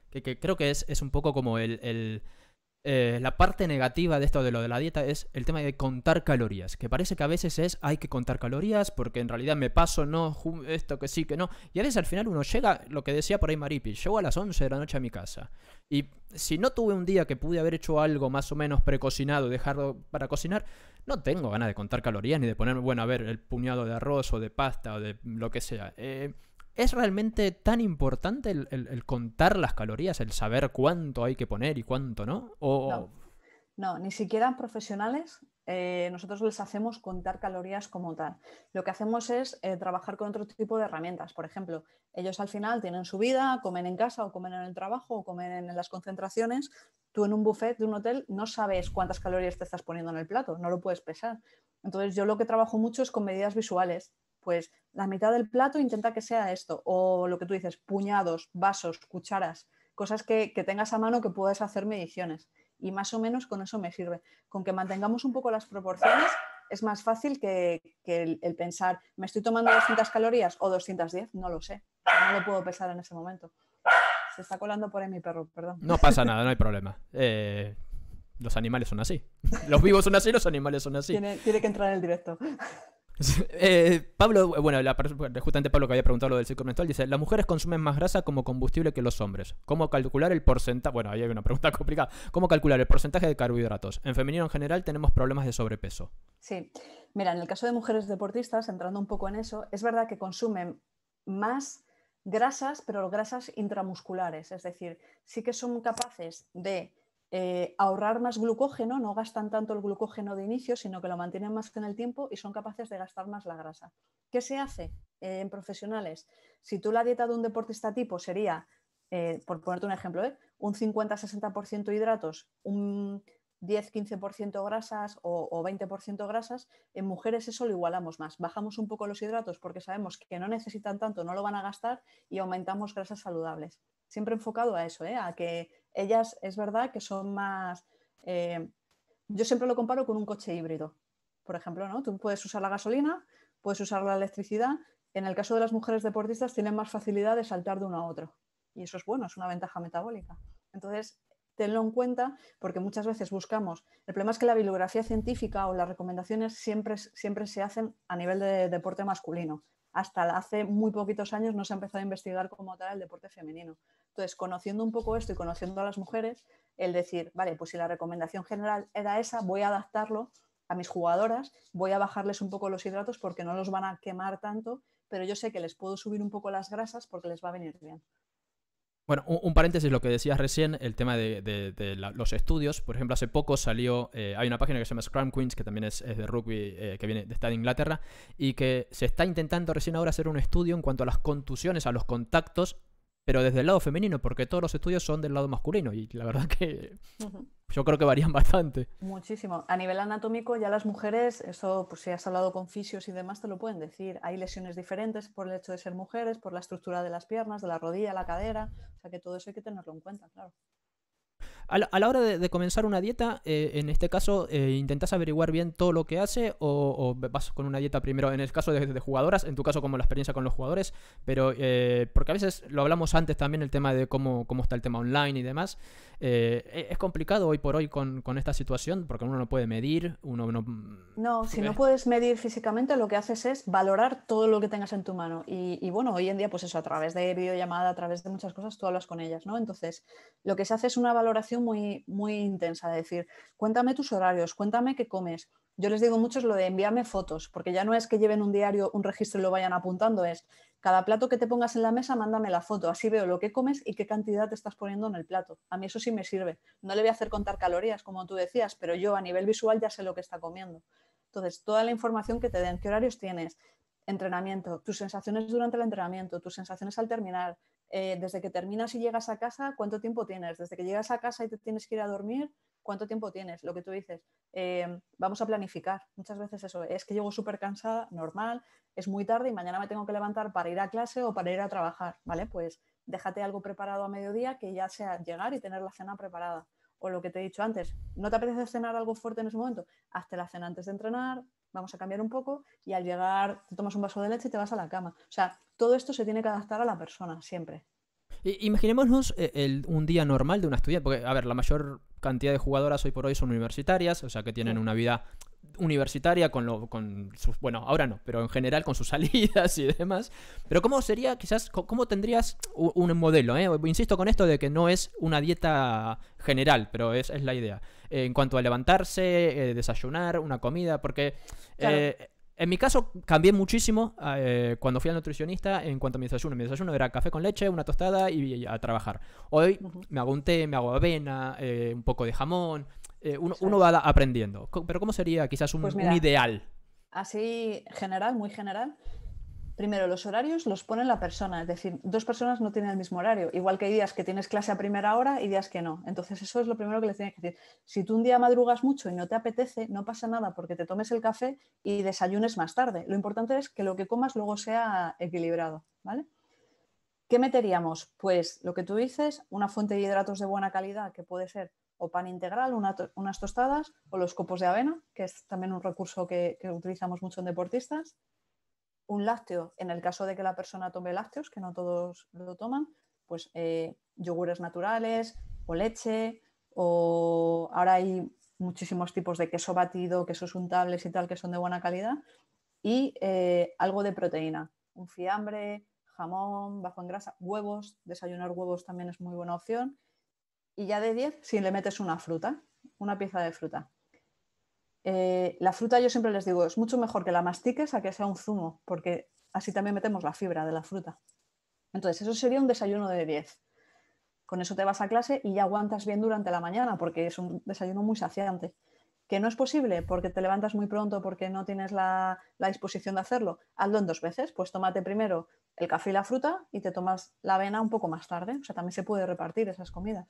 que creo que es un poco como la parte negativa de esto de lo de la dieta es el tema de contar calorías, que parece que a veces hay que contar calorías porque en realidad me paso, no, esto que sí, que no. Y a veces al final uno llega, lo que decía por ahí Maripi, llego a las 11 de la noche a mi casa. Y si no tuve un día que pude haber hecho algo más o menos precocinado, dejarlo para cocinar, no tengo ganas de contar calorías ni de ponerme, bueno, a ver, el puñado de arroz o de pasta o de lo que sea. ¿Es realmente tan importante el contar las calorías, el saber cuánto hay que poner y cuánto no? No, ni siquiera profesionales nosotros les hacemos contar calorías como tal. Lo que hacemos es trabajar con otro tipo de herramientas. Por ejemplo, ellos al final tienen su vida, comen en casa o comen en el trabajo o comen en las concentraciones. Tú en un buffet de un hotel no sabes cuántas calorías te estás poniendo en el plato, no lo puedes pesar. Entonces yo lo que trabajo mucho es con medidas visuales. Pues la mitad del plato intenta que sea esto, o lo que tú dices, puñados, vasos, cucharas, cosas que tengas a mano que puedas hacer mediciones. Y más o menos con eso me sirve. Con que mantengamos un poco las proporciones es más fácil que el pensar, ¿me estoy tomando 200 calorías o 210? No lo sé, no lo puedo pesar en ese momento. Se está colando por ahí mi perro, perdón. No pasa nada, no hay problema. Los animales son así. Los vivos son así, los animales son así. Tiene que entrar en el directo. Pablo, bueno, justamente Pablo que había preguntado lo del ciclo menstrual, dice, las mujeres consumen más grasa como combustible que los hombres. ¿Cómo calcular el porcentaje? Bueno, ahí hay una pregunta complicada. ¿Cómo calcular el porcentaje de carbohidratos? En femenino en general tenemos problemas de sobrepeso. Sí, mira, en el caso de mujeres deportistas, entrando un poco en eso, es verdad que consumen más grasas, pero grasas intramusculares, es decir, sí que son capaces de ahorrar más glucógeno, no gastan tanto el glucógeno de inicio, sino que lo mantienen más en el tiempo y son capaces de gastar más la grasa. ¿Qué se hace en profesionales? Si tú la dieta de un deportista tipo sería, por ponerte un ejemplo, un 50-60% hidratos, un 10-15% grasas o 20% grasas, en mujeres eso lo igualamos más. Bajamos un poco los hidratos porque sabemos que no necesitan tanto, no lo van a gastar y aumentamos grasas saludables. Siempre enfocado a eso, a que ellas es verdad que son más... yo siempre lo comparo con un coche híbrido, por ejemplo, ¿no? Tú puedes usar la gasolina, puedes usar la electricidad. En el caso de las mujeres deportistas tienen más facilidad de saltar de uno a otro. Y eso es bueno, es una ventaja metabólica. Entonces, tenlo en cuenta porque muchas veces buscamos. El problema es que la bibliografía científica o las recomendaciones siempre se hacen a nivel de deporte masculino. Hasta hace muy poquitos años no se ha empezado a investigar como tal el deporte femenino. Entonces, conociendo un poco esto y conociendo a las mujeres, el decir, vale, pues si la recomendación general era esa, voy a adaptarlo a mis jugadoras, voy a bajarles un poco los hidratos porque no los van a quemar tanto, pero yo sé que les puedo subir un poco las grasas porque les va a venir bien. Bueno, un paréntesis, lo que decías recién, el tema de los estudios. Por ejemplo, hace poco salió, hay una página que se llama Scrum Queens, que también es de rugby, que está de Inglaterra, y que se está intentando recién ahora hacer un estudio en cuanto a las contusiones, a los contactos, pero desde el lado femenino, porque todos los estudios son del lado masculino, y la verdad que yo creo que varían bastante. Muchísimo. A nivel anatómico, ya las mujeres, eso, pues si has hablado con fisios y demás, te lo pueden decir. Hay lesiones diferentes por el hecho de ser mujeres, por la estructura de las piernas, de la rodilla, la cadera. O sea que todo eso hay que tenerlo en cuenta, claro. A la hora de comenzar una dieta, en este caso, ¿intentás averiguar bien todo lo que hace o vas con una dieta primero, en el caso de jugadoras, en tu caso como la experiencia con los jugadores, pero porque a veces lo hablamos antes también, el tema de cómo está el tema online y demás, es complicado hoy por hoy con esta situación porque uno no puede medir, uno no... No, si no puedes medir físicamente, lo que haces es valorar todo lo que tengas en tu mano. Y bueno, hoy en día, pues eso, a través de videollamada, a través de muchas cosas, tú hablas con ellas, ¿no? Entonces, lo que se hace es una valoración muy, muy intensa, de decir, cuéntame tus horarios, cuéntame qué comes. Yo les digo mucho es lo de envíame fotos, porque ya no es que lleven un diario, un registro y lo vayan apuntando, es cada plato que te pongas en la mesa, mándame la foto, así veo lo que comes y qué cantidad te estás poniendo en el plato. A mí eso sí me sirve. No le voy a hacer contar calorías, como tú decías, pero yo a nivel visual ya sé lo que está comiendo. Entonces, toda la información que te den, qué horarios tienes, Entrenamiento, tus sensaciones durante el entrenamiento, tus sensaciones al terminar, desde que terminas y llegas a casa, ¿cuánto tiempo tienes? Desde que llegas a casa y te tienes que ir a dormir, ¿cuánto tiempo tienes? Lo que tú dices, vamos a planificar. Muchas veces eso, es que llego súper cansada, normal, es muy tarde y mañana me tengo que levantar para ir a clase o para ir a trabajar, ¿vale? Pues déjate algo preparado a mediodía que ya sea llegar y tener la cena preparada. O lo que te he dicho antes, ¿no te apetece cenar algo fuerte en ese momento? Hazte la cena antes de entrenar, vamos a cambiar un poco y al llegar te tomas un vaso de leche y te vas a la cama. O sea, todo esto se tiene que adaptar a la persona siempre. Imaginémonos un día normal de una estudiante, porque, a ver, la mayor cantidad de jugadoras hoy por hoy son universitarias, o sea que tienen Sí. una vida universitaria con sus, bueno, ahora no, pero en general con sus salidas y demás. Pero ¿cómo sería, quizás, cómo tendrías un modelo? Insisto con esto de que no es una dieta general, pero es la idea. En cuanto a levantarse, desayunar, una comida, porque Claro. en mi caso cambié muchísimo cuando fui al nutricionista en cuanto a mi desayuno. Mi desayuno era café con leche, una tostada y a trabajar. Hoy Uh-huh. me hago un té, me hago avena, un poco de jamón. Eso Uno es. va aprendiendo. Pero ¿cómo sería quizás Pues un mira, ideal? así general, muy general. Primero, los horarios los pone la persona, es decir, dos personas no tienen el mismo horario, igual que hay días que tienes clase a primera hora y días que no. Entonces, eso es lo primero que les tienes que decir. Si tú un día madrugas mucho y no te apetece, no pasa nada porque te tomes el café y desayunes más tarde. Lo importante es que lo que comas luego sea equilibrado, ¿vale? ¿Qué meteríamos? Pues lo que tú dices, una fuente de hidratos de buena calidad que puede ser o pan integral, unas tostadas o los copos de avena, que es también un recurso que utilizamos mucho en deportistas. Un lácteo, en el caso de que la persona tome lácteos, que no todos lo toman, pues yogures naturales o leche, o ahora hay muchísimos tipos de queso batido, quesos untables y tal, que son de buena calidad, y algo de proteína, un fiambre, jamón, bajo en grasa, huevos, desayunar huevos también es muy buena opción, y ya de 10 si le metes una fruta, una pieza de fruta. La fruta yo siempre les digo, es mucho mejor que la mastiques a que sea un zumo, porque así también metemos la fibra de la fruta. Entonces, eso sería un desayuno de 10. Con eso te vas a clase y ya aguantas bien durante la mañana, porque es un desayuno muy saciante. ¿Que no es posible? Porque te levantas muy pronto, porque no tienes la disposición de hacerlo. Hazlo en 2 veces. Pues tómate primero el café y la fruta y te tomas la avena un poco más tarde. O sea, también se puede repartir esas comidas.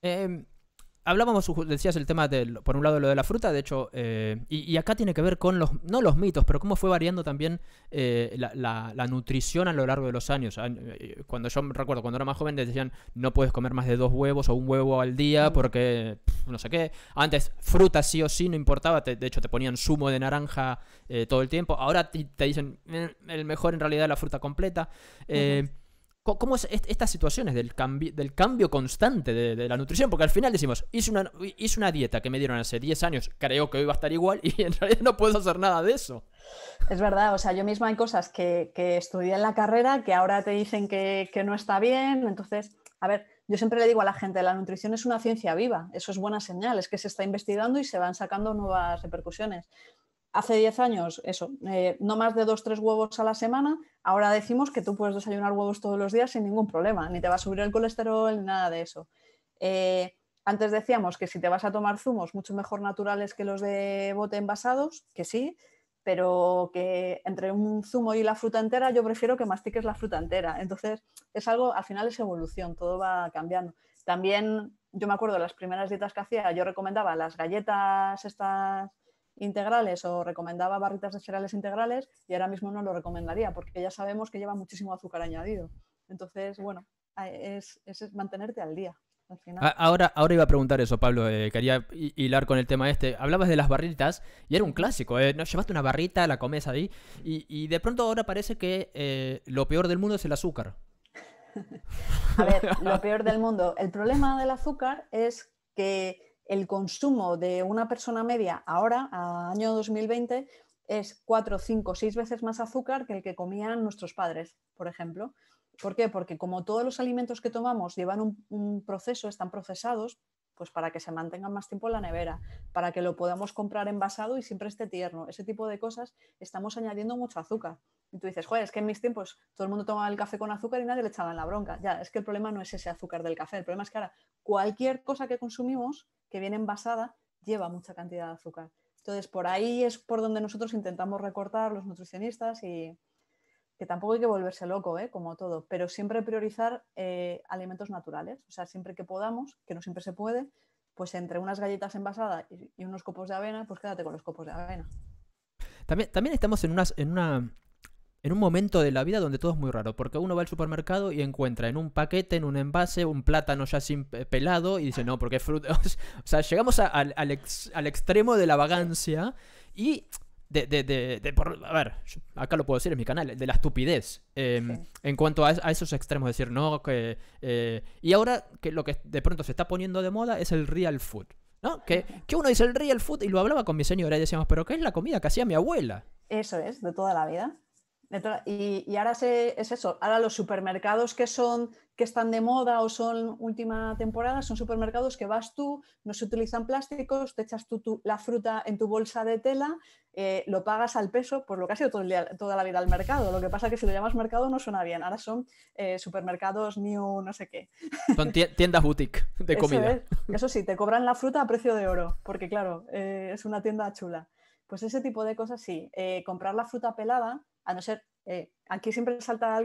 Eh, Hablábamos, decías el tema por un lado lo de la fruta, de hecho, y acá tiene que ver con no los mitos, pero cómo fue variando también la nutrición a lo largo de los años. Cuando yo recuerdo, cuando era más joven, decían no puedes comer más de 2 huevos o un huevo al día porque no sé qué. Antes, fruta sí o sí, no importaba, de hecho te ponían zumo de naranja todo el tiempo. Ahora te dicen el mejor en realidad es la fruta completa. ¿Cómo es estas situaciones del cambio constante de la nutrición? Porque al final decimos, hice una dieta que me dieron hace 10 años, creo que hoy va a estar igual y en realidad no puedo hacer nada de eso. Es verdad, o sea, yo misma hay cosas que estudié en la carrera que ahora te dicen que no está bien. Entonces, a ver, yo siempre le digo a la gente, la nutrición es una ciencia viva, eso es buena señal, es que se está investigando y se van sacando nuevas repercusiones. Hace 10 años, eso, no más de 2 o 3 huevos a la semana, ahora decimos que tú puedes desayunar huevos todos los días sin ningún problema, ni te va a subir el colesterol ni nada de eso. Eh, Antes decíamos que si te vas a tomar zumos, mucho mejor naturales que los de bote envasados, que sí, pero que entre un zumo y la fruta entera yo prefiero que mastiques la fruta entera. Entonces, es algo, al final es evolución, todo va cambiando. También, yo me acuerdo de las primeras dietas que hacía, yo recomendaba las galletas estas integrales o recomendaba barritas de cereales integrales y ahora mismo no lo recomendaría porque ya sabemos que lleva muchísimo azúcar añadido. Entonces, bueno, es mantenerte al día al final. Ahora iba a preguntar eso, Pablo. Quería hilar con el tema este. Hablabas de las barritas y era un clásico. ¿No? Llevaste una barrita, la comes ahí y de pronto ahora parece que lo peor del mundo es el azúcar. A ver, lo peor del mundo. El problema del azúcar es que el consumo de una persona media ahora, a año 2020, es 4, 5, 6 veces más azúcar que el que comían nuestros padres, por ejemplo. ¿Por qué? Porque como todos los alimentos que tomamos llevan un proceso, están procesados, pues para que se mantengan más tiempo en la nevera, para que lo podamos comprar envasado y siempre esté tierno. Ese tipo de cosas estamos añadiendo mucho azúcar. Y tú dices, joder, es que en mis tiempos todo el mundo tomaba el café con azúcar y nadie le echaba en la bronca. Ya, es que el problema no es ese azúcar del café, el problema es que ahora cualquier cosa que consumimos que viene envasada lleva mucha cantidad de azúcar. Entonces, por ahí es por donde nosotros intentamos recortar los nutricionistas y que tampoco hay que volverse loco, como todo, pero siempre priorizar alimentos naturales. O sea, siempre que podamos, que no siempre se puede, pues entre unas galletas envasadas y unos copos de avena, pues quédate con los copos de avena. También estamos en un momento de la vida donde todo es muy raro, porque uno va al supermercado y encuentra en un paquete, en un envase, un plátano ya sin pelado y dice, no, porque es fruta. O sea, llegamos al extremo de la vagancia y a ver, acá lo puedo decir, es mi canal, de la estupidez Sí. en cuanto a esos extremos, decir, no, y ahora que lo que de pronto se está poniendo de moda es el real food, ¿no? Que uno dice el real food y lo hablaba con mi señora y decíamos, pero ¿qué es la comida que hacía mi abuela? Eso es, de toda la vida. Y ahora es eso, ahora los supermercados que están de moda o son última temporada son supermercados que vas tú, no se utilizan plásticos, te echas la fruta en tu bolsa de tela, lo pagas al peso, por lo que ha sido toda la vida al mercado. Lo que pasa es que si lo llamas mercado no suena bien, ahora son supermercados new no sé qué. Son tiendas boutique de Eso comida. es, eso sí, te cobran la fruta a precio de oro, porque claro, es una tienda chula. Pues ese tipo de cosas sí, comprar la fruta pelada, a no ser, aquí siempre salta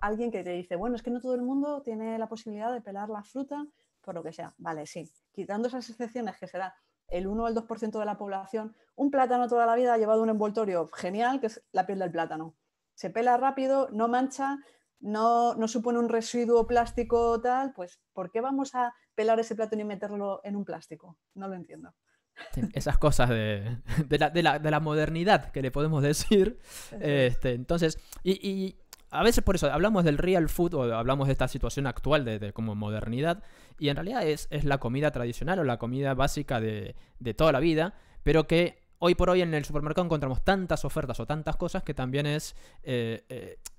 alguien que te dice, bueno, es que no todo el mundo tiene la posibilidad de pelar la fruta, por lo que sea. Vale, sí, quitando esas excepciones que será el 1 o el 2% de la población, un plátano toda la vida ha llevado un envoltorio genial, que es la piel del plátano. Se pela rápido, no mancha, no supone un residuo plástico tal, pues ¿por qué vamos a pelar ese plátano y meterlo en un plástico? No lo entiendo. Sí, esas cosas de la modernidad que le podemos decir. Eso es. Entonces, y a veces por eso hablamos del real food o hablamos de esta situación actual de como modernidad y en realidad es la comida tradicional o la comida básica de toda la vida, pero que hoy por hoy en el supermercado encontramos tantas ofertas o tantas cosas que también es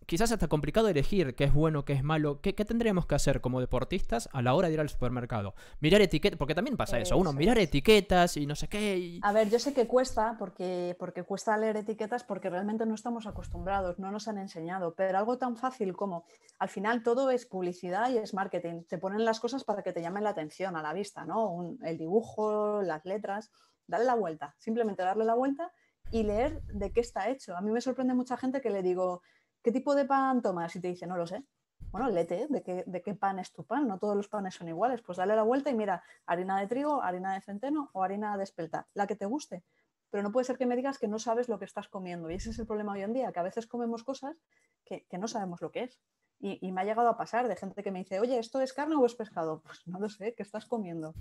quizás hasta complicado elegir qué es bueno, qué es malo. ¿Qué tendríamos que hacer como deportistas a la hora de ir al supermercado? Mirar etiquetas, porque también pasa eso, uno Eso mirar es. etiquetas y no sé qué. A ver, yo sé que cuesta, porque cuesta leer etiquetas porque realmente no estamos acostumbrados, no nos han enseñado, pero algo tan fácil como, al final todo es publicidad y es marketing, te ponen las cosas para que te llamen la atención a la vista, ¿no? El dibujo, las letras, darle la vuelta, simplemente darle la vuelta y leer de qué está hecho. A mí me sorprende mucha gente que le digo, ¿qué tipo de pan tomas? Y te dice, no lo sé. Bueno, léete de qué pan es tu pan, no todos los panes son iguales, pues dale la vuelta y mira, harina de trigo, harina de centeno o harina de espelta, la que te guste. Pero no puede ser que me digas que no sabes lo que estás comiendo. Y ese es el problema hoy en día, que a veces comemos cosas que no sabemos lo que es. Y me ha llegado a pasar de gente que me dice, oye, ¿esto es carne o es pescado? Pues no lo sé, ¿qué estás comiendo?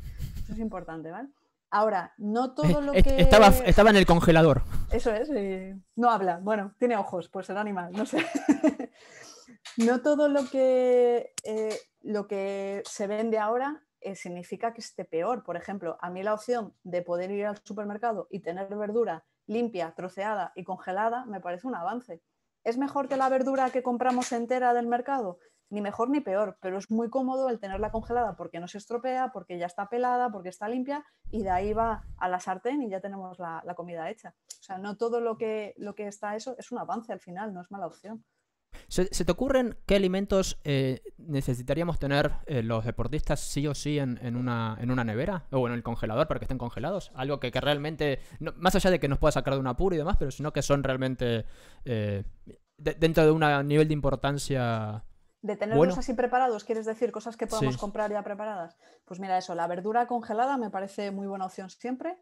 Eso es importante, ¿vale? Ahora, no todo lo que... Estaba en el congelador. Eso es, no habla. Bueno, tiene ojos, pues el animal, no sé. No todo lo que se vende ahora significa que esté peor. Por ejemplo, a mí la opción de poder ir al supermercado y tener verdura limpia, troceada y congelada me parece un avance. ¿Es mejor que la verdura que compramos entera del mercado? Ni mejor ni peor, pero es muy cómodo el tenerla congelada porque no se estropea, porque ya está pelada, porque está limpia y de ahí va a la sartén y ya tenemos la comida hecha. O sea, no todo lo que está eso es un avance al final, no es mala opción. ¿Se te ocurren qué alimentos necesitaríamos tener los deportistas sí o sí en una nevera? O en el congelador para que estén congelados. Algo que realmente, más allá de que nos pueda sacar de un apuro y demás, pero sino que son realmente dentro de un nivel de importancia De tenerlos bueno. así preparados, ¿quieres decir cosas que podamos Sí. comprar ya preparadas? Pues mira eso, la verdura congelada me parece muy buena opción siempre.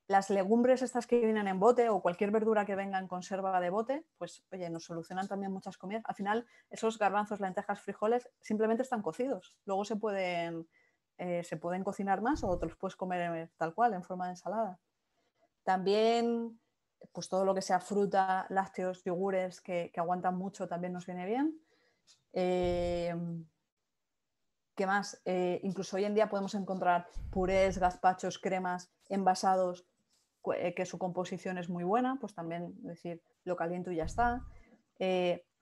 Las legumbres estas que vienen en bote o cualquier verdura que venga en conserva de bote, pues oye, nos solucionan también muchas comidas. Al final, esos garbanzos, lentejas, frijoles simplemente están cocidos. Luego se pueden cocinar más o te los puedes comer tal cual, en forma de ensalada. También, pues todo lo que sea fruta, lácteos, yogures que aguantan mucho también nos viene bien. Eh, ¿Qué más? Incluso hoy en día podemos encontrar purés, gazpachos, cremas envasados que su composición es muy buena, pues también decir, lo caliento y ya está.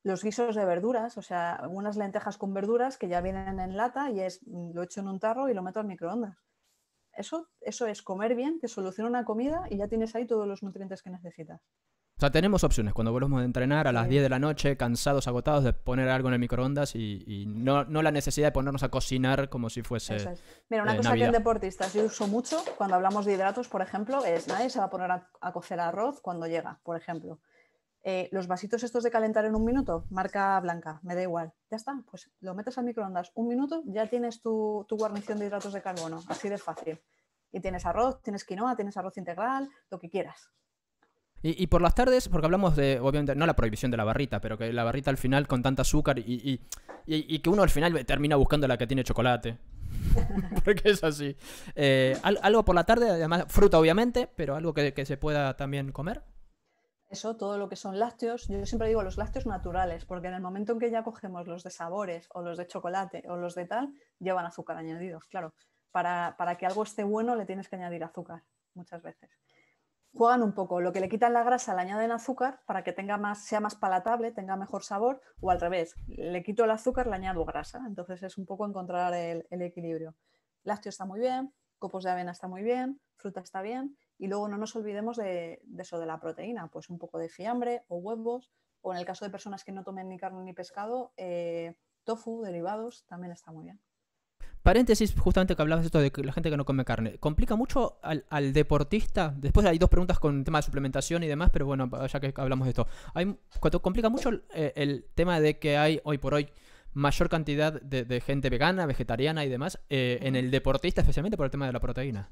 Los guisos de verduras, o sea, algunas lentejas con verduras que ya vienen en lata y lo echo en un tarro y lo meto al microondas. Eso es comer bien, te soluciona una comida y ya tienes ahí todos los nutrientes que necesitas. sea, tenemos opciones cuando volvemos a entrenar a las 10 Sí. de la noche, cansados, agotados, de poner algo en el microondas y no la necesidad de ponernos a cocinar como si Eso fuese es. Mira, una cosa que en Navidad. deportistas yo uso mucho cuando hablamos de hidratos, por ejemplo, es nadie se va a poner a cocer arroz cuando llega, por ejemplo. Los vasitos estos de calentar en un minuto, marca blanca, me da igual. Ya está, pues lo metes al microondas un minuto, ya tienes tu guarnición de hidratos de carbono, así de fácil. Y tienes arroz, tienes quinoa, tienes arroz integral, lo que quieras. Y por las tardes, porque hablamos de, obviamente, no la prohibición de la barrita, pero que la barrita al final con tanta azúcar y que uno al final termina buscando la que tiene chocolate. Porque es así. Algo por la tarde, además, fruta obviamente, pero algo que se pueda también comer. Eso, todo lo que son lácteos, yo siempre digo los lácteos naturales, porque en el momento en que ya cogemos los de sabores o los de chocolate o los de tal, llevan azúcar añadidos, claro. Para que algo esté bueno le tienes que añadir azúcar muchas veces. Juegan un poco, lo que le quitan la grasa le añaden azúcar para que sea más palatable, tenga mejor sabor, o al revés, le quito el azúcar, le añado grasa. Entonces es un poco encontrar el equilibrio. Lácteo está muy bien, copos de avena está muy bien, fruta está bien, y luego no nos olvidemos de eso, de la proteína, pues un poco de fiambre o huevos, o en el caso de personas que no tomen ni carne ni pescado, tofu, derivados, también está muy bien. Paréntesis, justamente que hablabas de esto de que la gente que no come carne. ¿Complica mucho al deportista? Después hay dos preguntas con el tema de suplementación y demás, pero bueno, ya que hablamos de esto. ¿Complica mucho el tema de que hay hoy por hoy mayor cantidad de gente vegana, vegetariana y demás en el deportista, especialmente por el tema de la proteína?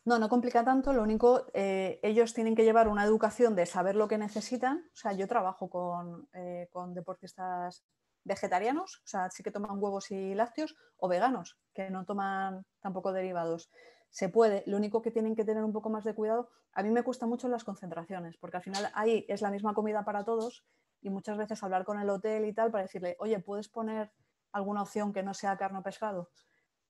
No, no complica tanto, lo único, ellos tienen que llevar una educación de saber lo que necesitan. O sea, yo trabajo con deportistas vegetarianos, o sea, sí que toman huevos y lácteos, o veganos, que no toman tampoco derivados. Se puede, lo único que tienen que tener un poco más de cuidado, a mí me cuesta mucho las concentraciones, porque al final ahí es la misma comida para todos y muchas veces hablar con el hotel y tal para decirle, oye, ¿puedes poner alguna opción que no sea carne o pescado?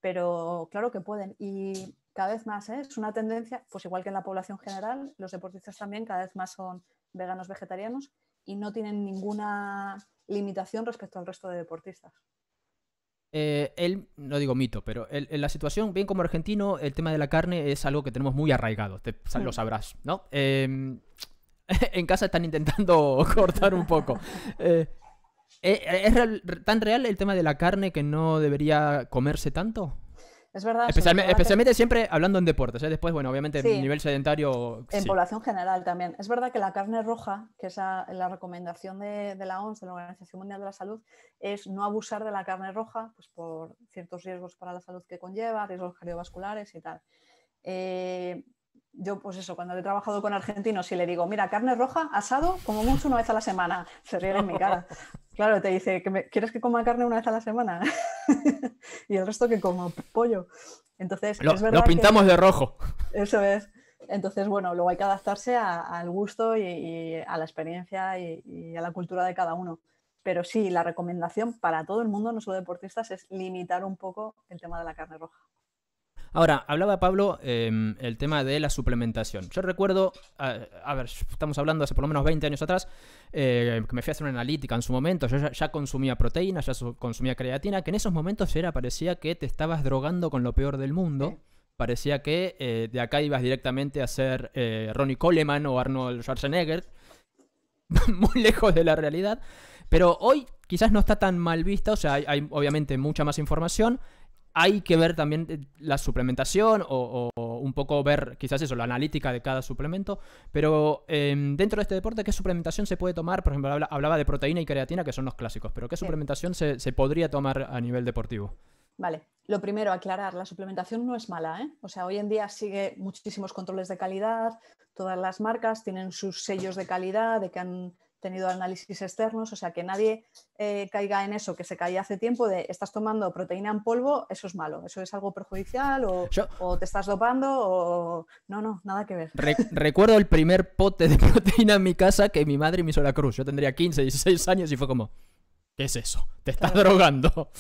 Pero claro que pueden y cada vez más, ¿eh? Es una tendencia, pues igual que en la población general, los deportistas también cada vez más son veganos vegetarianos y no tienen ninguna limitación respecto al resto de deportistas. No digo mito, pero en la situación, bien como argentino, el tema de la carne es algo que tenemos muy arraigado, lo sabrás, ¿no? En casa están intentando cortar un poco. ¿Tan real el tema de la carne que no debería comerse tanto? Es verdad, Especialmente siempre hablando en deportes, ¿eh? Después, bueno, obviamente a sí, nivel sedentario, en sí. población general también. Es verdad que la carne roja, que es la recomendación de la OMS, de la Organización Mundial de la Salud, es no abusar de la carne roja pues por ciertos riesgos para la salud que conlleva, riesgos cardiovasculares y tal. Yo, pues eso, cuando he trabajado con argentinos y le digo, mira, carne roja, asado, como mucho una vez a la semana, se ríen en mi cara. Claro, te dice, ¿quieres que coma carne una vez a la semana? Y el resto que como pollo. Entonces, es verdad lo pintamos que de rojo. eso es. Entonces, bueno, luego hay que adaptarse al gusto y a la experiencia y a la cultura de cada uno. Pero sí, la recomendación para todo el mundo, no solo deportistas, es limitar un poco el tema de la carne roja. Ahora, hablaba Pablo el tema de la suplementación. Yo recuerdo, a ver, estamos hablando hace por lo menos 20 años atrás, que me fui a hacer una analítica en su momento. Yo ya consumía proteína, ya consumía creatina, que en esos momentos parecía que te estabas drogando con lo peor del mundo. Sí. Parecía que de acá ibas directamente a ser Ronnie Coleman o Arnold Schwarzenegger, muy lejos de la realidad. Pero hoy quizás no está tan mal vista, o sea, hay obviamente mucha más información. Hay que ver también la suplementación o un poco ver quizás eso, la analítica de cada suplemento. Pero dentro de este deporte, ¿qué suplementación se puede tomar? Por ejemplo, hablaba de proteína y creatina, que son los clásicos. Pero ¿qué suplementación se podría tomar a nivel deportivo? Vale, lo primero, aclarar, la suplementación no es mala, ¿eh? O sea, hoy en día sigue muchísimos controles de calidad, todas las marcas tienen sus sellos de calidad, de que han tenido análisis externos, o sea, que nadie caiga en eso que se caía hace tiempo de estás tomando proteína en polvo, eso es malo, eso es algo perjudicial o te estás dopando o... No, nada que ver. Recuerdo el primer pote de proteína en mi casa que mi madre me hizo la cruz. Yo tendría 15, 16 años y fue como, ¿qué es eso? Te estás drogando.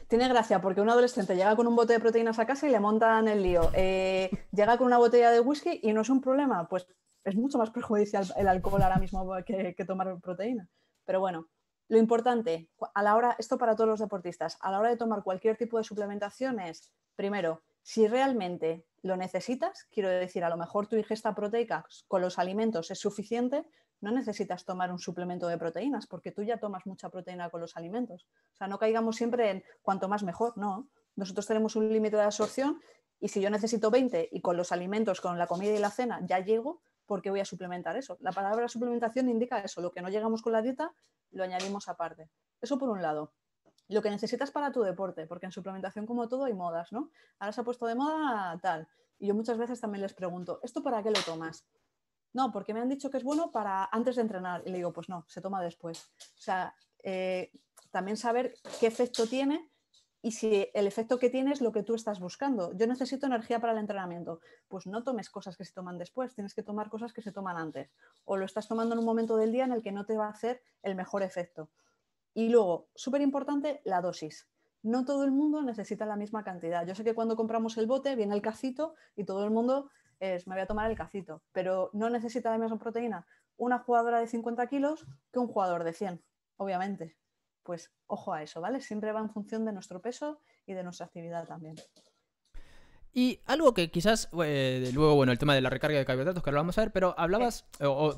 Tiene gracia porque un adolescente llega con un bote de proteínas a casa y le montan el lío. Llega con una botella de whisky y no es un problema, pues es mucho más perjudicial el alcohol ahora mismo que tomar proteína. Pero bueno, lo importante, a la hora, esto para todos los deportistas, a la hora de tomar cualquier tipo de suplementación es, primero, si realmente lo necesitas, quiero decir, a lo mejor tu ingesta proteica con los alimentos es suficiente, no necesitas tomar un suplemento de proteínas porque tú ya tomas mucha proteína con los alimentos. O sea, no caigamos siempre en cuanto más mejor, no. Nosotros tenemos un límite de absorción y si yo necesito 20 y con los alimentos, con la comida y la cena ya llego, ¿por qué voy a suplementar eso? La palabra suplementación indica eso, lo que no llegamos con la dieta lo añadimos aparte. Eso por un lado. Lo que necesitas para tu deporte, porque en suplementación como todo hay modas, ¿no? Ahora se ha puesto de moda tal. Y yo muchas veces también les pregunto, ¿esto para qué lo tomas? No, porque me han dicho que es bueno para antes de entrenar. Y le digo, pues no, se toma después. O sea, también saber qué efecto tiene y si el efecto que tiene es lo que tú estás buscando. Yo necesito energía para el entrenamiento. Pues no tomes cosas que se toman después, tienes que tomar cosas que se toman antes. O lo estás tomando en un momento del día en el que no te va a hacer el mejor efecto. Y luego, súper importante, la dosis. No todo el mundo necesita la misma cantidad. Yo sé que cuando compramos el bote viene el cacito y todo el mundo me voy a tomar el cacito, pero no necesita la misma proteína una jugadora de 50 kilos que un jugador de 100, obviamente. Pues ojo a eso, ¿vale? Siempre va en función de nuestro peso y de nuestra actividad también. Y algo que quizás, luego, bueno, el tema de la recarga de carbohidratos que lo vamos a ver, pero hablabas,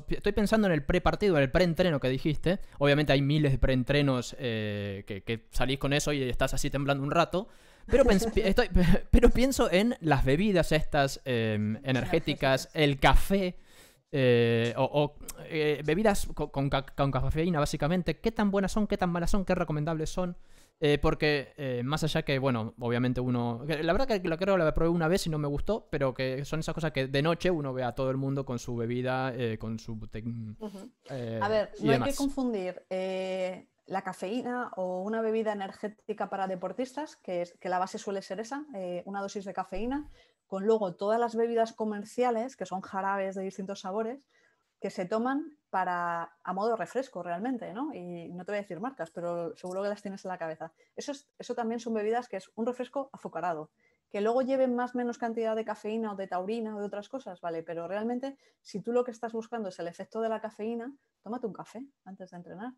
estoy pensando en el prepartido, en el preentreno que dijiste. Obviamente hay miles de preentrenos que salís con eso y estás así temblando un rato. Pero, pero pienso en las bebidas estas energéticas, el café, bebidas con cafeína básicamente. ¿Qué tan buenas son? ¿Qué tan malas son? ¿Qué recomendables son? Porque más allá que, bueno, obviamente uno... La verdad que la probé una vez y no me gustó, pero que son esas cosas que de noche uno ve a todo el mundo con su bebida, con su... A ver, no hay que confundir la cafeína o una bebida energética para deportistas, que la base suele ser esa, una dosis de cafeína, con luego todas las bebidas comerciales, que son jarabes de distintos sabores, que se toman a modo refresco realmente, ¿no? Y no te voy a decir marcas, pero seguro que las tienes en la cabeza. Eso también son bebidas que es un refresco azucarado. Que luego lleven más o menos cantidad de cafeína o de taurina o de otras cosas, vale, pero realmente si tú lo que estás buscando es el efecto de la cafeína, tómate un café antes de entrenar.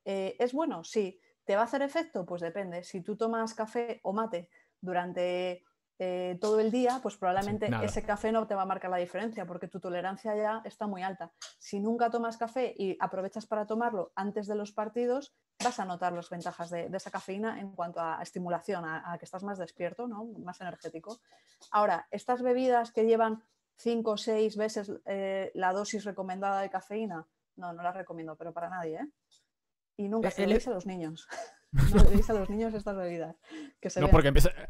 ¿Es bueno? Sí. ¿Te va a hacer efecto? Pues depende. Si tú tomas café o mate durante todo el día, pues probablemente sí, ese café no te va a marcar la diferencia porque tu tolerancia ya está muy alta. Si nunca tomas café y aprovechas para tomarlo antes de los partidos, vas a notar las ventajas de esa cafeína en cuanto a estimulación, a que estás más despierto, ¿no? Más energético. Ahora, estas bebidas que llevan 5 o 6 veces la dosis recomendada de cafeína, no las recomiendo, pero para nadie, ¿eh? Y nunca se lo deis a los niños. No le deis a los niños estas bebidas. Porque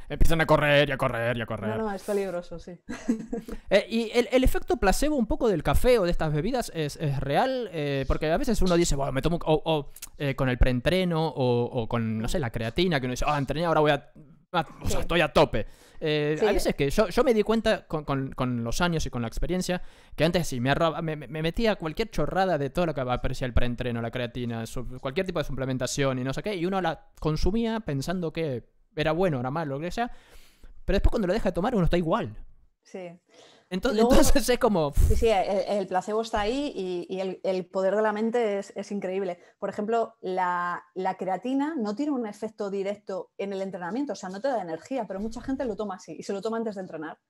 empiezan a correr y a correr y a correr. No, es peligroso, sí. Y el efecto placebo un poco del café o de estas bebidas es real, porque a veces uno dice, bueno, me tomo con el preentreno o con, no sé, la creatina, que uno dice, entrené, ahora voy o sea, estoy a tope. Sí. A veces que yo me di cuenta con los años y con la experiencia que antes sí, me metía cualquier chorrada de todo lo que aparecía el preentreno, la creatina, cualquier tipo de suplementación y no sé qué, y uno la consumía pensando que era bueno, era malo, lo que sea, pero después cuando lo deja de tomar uno está igual. Sí. Entonces es como... Sí, el placebo está ahí y el poder de la mente es increíble. Por ejemplo, la creatina no tiene un efecto directo en el entrenamiento, o sea, no te da energía, pero mucha gente lo toma así y se lo toma antes de entrenar.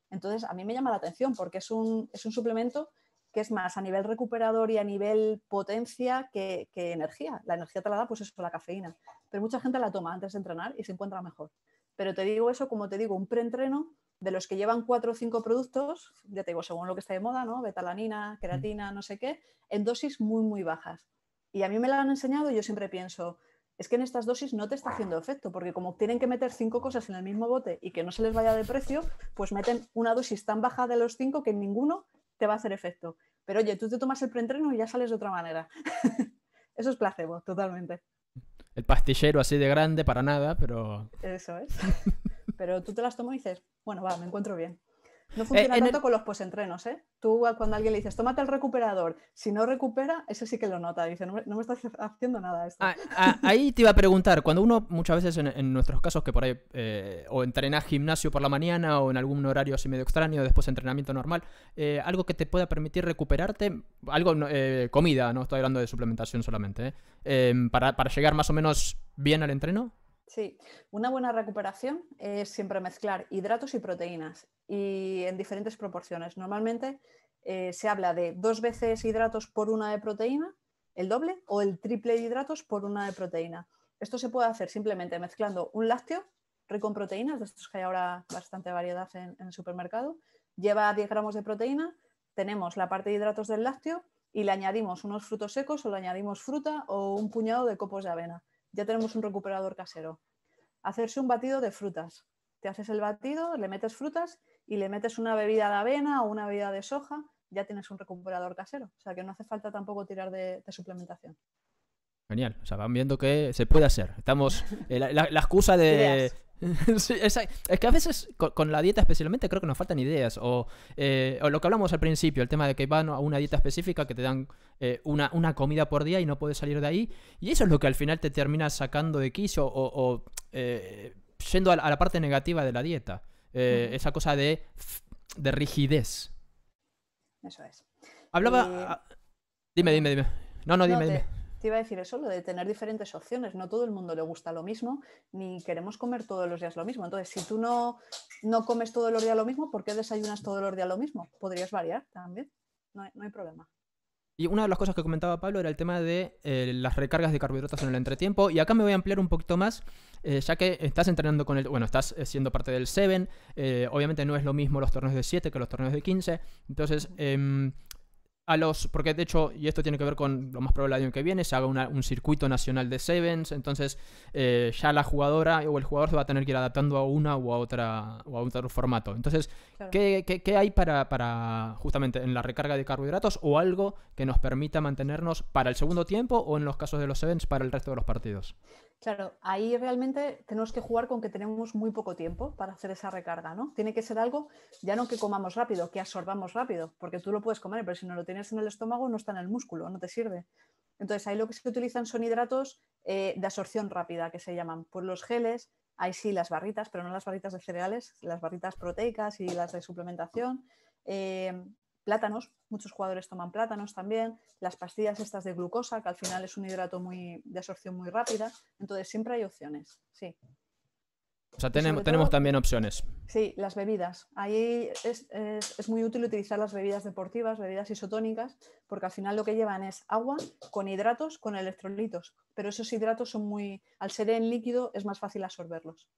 Entonces, a mí me llama la atención porque es un suplemento que es más a nivel recuperador y a nivel potencia que energía. La energía te la da, pues eso, la cafeína. Pero mucha gente la toma antes de entrenar y se encuentra mejor. Pero te digo eso, como te digo, un preentreno de los que llevan 4 o 5 productos, ya te digo, según lo que está de moda, ¿no? Betalanina, creatina, no sé qué, en dosis muy, muy bajas. Y a mí me la han enseñado y yo siempre pienso, es que en estas dosis no te está haciendo efecto, porque como tienen que meter 5 cosas en el mismo bote y que no se les vaya de precio, pues meten una dosis tan baja de los 5 que ninguno te va a hacer efecto. Pero oye, tú te tomas el preentreno y ya sales de otra manera. Eso es placebo, totalmente. El pastillero así de grande para nada, pero... Eso es. Pero tú te las tomas y dices, bueno, va, me encuentro bien. No funciona tanto con los postentrenos, ¿eh? Tú cuando a alguien le dices, tómate el recuperador, si no recupera, eso sí que lo nota. Dice, no me estás haciendo nada esto. Ahí te iba a preguntar, cuando uno muchas veces en nuestros casos que por ahí o entrenás gimnasio por la mañana o en algún horario así medio extraño, después entrenamiento normal, algo que te pueda permitir recuperarte, algo, comida, no estoy hablando de suplementación solamente, para llegar más o menos bien al entreno. Sí, una buena recuperación es siempre mezclar hidratos y proteínas y en diferentes proporciones. Normalmente se habla de 2 veces hidratos por una de proteína, el doble, o el triple de hidratos por una de proteína. Esto se puede hacer simplemente mezclando un lácteo rico en proteínas, de estos que hay ahora bastante variedad en el supermercado. Lleva 10 gramos de proteína, tenemos la parte de hidratos del lácteo y le añadimos unos frutos secos o le añadimos fruta o un puñado de copos de avena. Ya tenemos un recuperador casero. Hacerse un batido de frutas. Te haces el batido, le metes frutas y le metes una bebida de avena o una bebida de soja, ya tienes un recuperador casero. O sea que no hace falta tampoco tirar de suplementación. Genial, o sea, van viendo que se puede hacer. Estamos, la excusa de... Sí, es que a veces con la dieta especialmente creo que nos faltan ideas o lo que hablamos al principio, el tema de que van a una dieta específica que te dan una comida por día y no puedes salir de ahí, y eso es lo que al final te termina sacando de quicio o yendo a la parte negativa de la dieta, esa cosa de rigidez. Eso es. Hablaba... Dime. No, dime. Te iba a decir eso, lo de tener diferentes opciones. No todo el mundo le gusta lo mismo, ni queremos comer todos los días lo mismo. Entonces, si tú no comes todos los días lo mismo, ¿por qué desayunas todos los días lo mismo? Podrías variar también, no hay problema. Y una de las cosas que comentaba Pablo era el tema de las recargas de carbohidratos en el entretiempo. Y acá me voy a ampliar un poquito más, ya que estás entrenando con estás siendo parte del Seven. Obviamente no es lo mismo los torneos de 7 que los torneos de 15. Entonces... porque de hecho, y esto tiene que ver con lo más probable el año que viene, se haga un circuito nacional de Sevens, entonces ya la jugadora o el jugador se va a tener que ir adaptando a una o a otro formato. Entonces, claro. ¿Qué hay para justamente en la recarga de carbohidratos o algo que nos permita mantenernos para el segundo tiempo o en los casos de los Sevens para el resto de los partidos? Claro, ahí realmente tenemos que jugar con que tenemos muy poco tiempo para hacer esa recarga, ¿no? Tiene que ser algo, ya no que comamos rápido, que absorbamos rápido, porque tú lo puedes comer, pero si no lo tienes en el estómago no está en el músculo, no te sirve. Entonces ahí lo que se utilizan son hidratos de absorción rápida, que se llaman. Pues los geles, ahí sí las barritas, pero no las barritas de cereales, las barritas proteicas y las de suplementación. Plátanos, muchos jugadores toman plátanos también, las pastillas estas de glucosa, que al final es un hidrato de absorción muy rápida, entonces siempre hay opciones, sí. O sea, tenemos también opciones. Sí, las bebidas. Ahí es muy útil utilizar las bebidas deportivas, bebidas isotónicas, porque al final lo que llevan es agua con hidratos, con electrolitos, pero esos hidratos son al ser en líquido es más fácil absorberlos.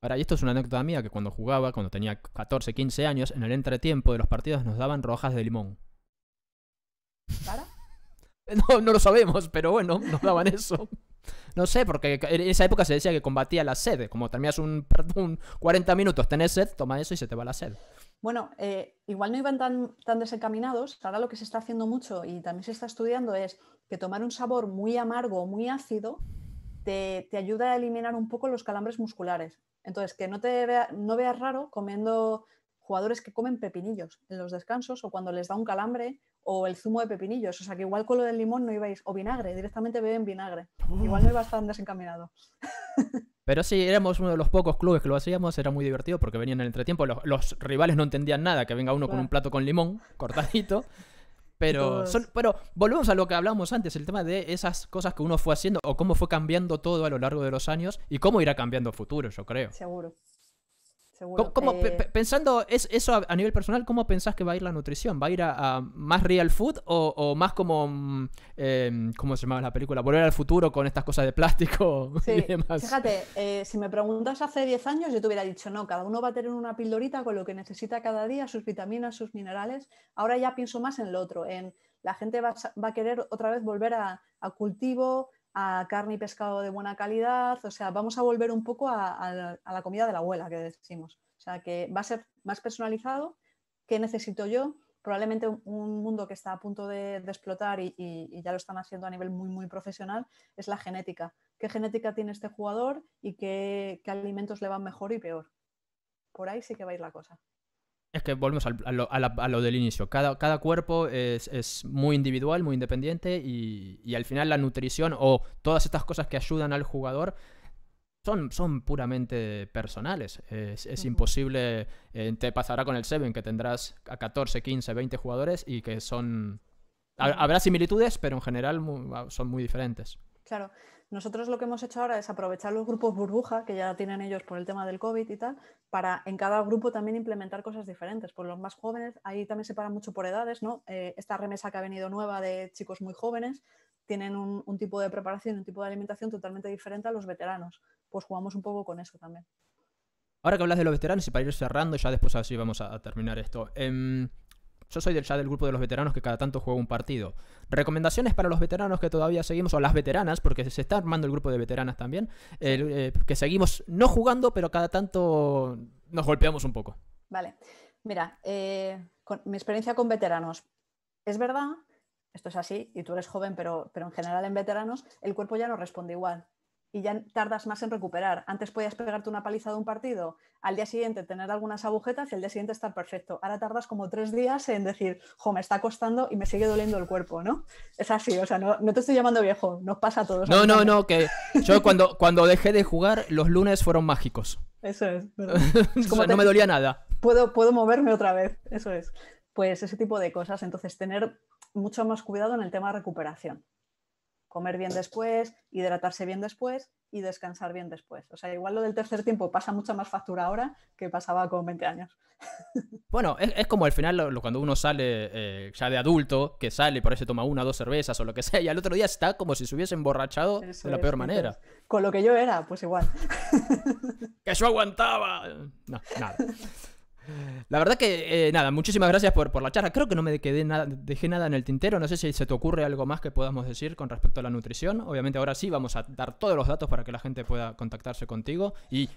Ahora, y esto es una anécdota mía que cuando jugaba, cuando tenía 14, 15 años, en el entretiempo de los partidos nos daban rodajas de limón. ¿Para? No lo sabemos, pero bueno, nos daban eso. No sé, porque en esa época se decía que combatía la sed. Como terminas un 40 minutos, tenés sed, toma eso y se te va la sed. Bueno, igual no iban tan desencaminados. Ahora lo que se está haciendo mucho y también se está estudiando es que tomar un sabor muy amargo o muy ácido te ayuda a eliminar un poco los calambres musculares. Entonces, que no veas raro comiendo jugadores que comen pepinillos en los descansos o cuando les da un calambre o el zumo de pepinillos. O sea, que igual con lo del limón no ibais, o vinagre, directamente beben vinagre. Igual no ibas tan desencaminado. Pero sí, éramos uno de los pocos clubes que lo hacíamos, era muy divertido porque venían en el entretiempo, los rivales no entendían nada, que venga uno con un plato con limón cortadito. Pero volvemos a lo que hablábamos antes, el tema de esas cosas que uno fue haciendo o cómo fue cambiando todo a lo largo de los años y cómo irá cambiando el futuro, yo creo. Seguro. Pensando eso a nivel personal, ¿cómo pensás que va a ir la nutrición? ¿Va a ir a más real food o más como, ¿cómo se llamaba la película? Volver al futuro con estas cosas de plástico y demás. Fíjate, si me preguntas hace 10 años yo te hubiera dicho, no, cada uno va a tener una pildorita con lo que necesita cada día, sus vitaminas, sus minerales. Ahora ya pienso más en lo otro, en la gente va a querer otra vez volver a cultivo, a carne y pescado de buena calidad, o sea, vamos a volver un poco a la comida de la abuela que decimos. O sea, que va a ser más personalizado. ¿Qué necesito yo? Probablemente un mundo que está a punto de explotar y ya lo están haciendo a nivel muy, muy profesional es la genética. ¿Qué genética tiene este jugador y qué alimentos le van mejor y peor? Por ahí sí que va a ir la cosa. Es que volvemos a lo del inicio. Cada cuerpo es muy individual, muy independiente y al final la nutrición o todas estas cosas que ayudan al jugador son puramente personales. Es imposible. Te pasará con el Seven, que tendrás a 14, 15, 20 jugadores y que son... Habrá similitudes, pero en general son muy diferentes. Claro, nosotros lo que hemos hecho ahora es aprovechar los grupos burbuja, que ya tienen ellos por el tema del COVID y tal, para en cada grupo también implementar cosas diferentes. Por los más jóvenes, ahí también se paran mucho por edades, ¿no? Esta remesa que ha venido nueva de chicos muy jóvenes, tienen un tipo de preparación, un tipo de alimentación totalmente diferente a los veteranos. Pues jugamos un poco con eso también. Ahora que hablas de los veteranos y para ir cerrando, ya después así vamos a terminar esto. Yo soy ya del grupo de los veteranos que cada tanto juego un partido. ¿Recomendaciones para los veteranos que todavía seguimos, o las veteranas, porque se está armando el grupo de veteranas también, que seguimos no jugando, pero cada tanto nos golpeamos un poco? Vale, mira, con mi experiencia con veteranos, es verdad, esto es así, y tú eres joven, pero en general en veteranos el cuerpo ya no responde igual. Y ya tardas más en recuperar. Antes podías pegarte una paliza de un partido, al día siguiente tener algunas agujetas y al día siguiente estar perfecto. Ahora tardas como 3 días en decir, jo, me está costando y me sigue doliendo el cuerpo, ¿no? Es así, o sea, no te estoy llamando viejo, nos pasa a todos. No, que yo cuando dejé de jugar, los lunes fueron mágicos. Eso es. Es como no me dolía nada. Puedo moverme otra vez, eso es. Pues ese tipo de cosas. Entonces, tener mucho más cuidado en el tema de recuperación. Comer bien después, hidratarse bien después y descansar bien después. O sea, igual lo del tercer tiempo pasa mucha más factura ahora que pasaba con 20 años. Bueno, es como al final cuando uno sale ya de adulto, que sale y por ahí se toma 1 o 2 cervezas o lo que sea, y al otro día está como si se hubiese emborrachado de la peor manera. Con lo que yo era, pues igual. ¡Que yo aguantaba! No, nada. La verdad que, nada, muchísimas gracias por la charla. Creo que no me dejé nada en el tintero. No sé si se te ocurre algo más que podamos decir con respecto a la nutrición. Obviamente ahora sí vamos a dar todos los datos para que la gente pueda contactarse contigo. Y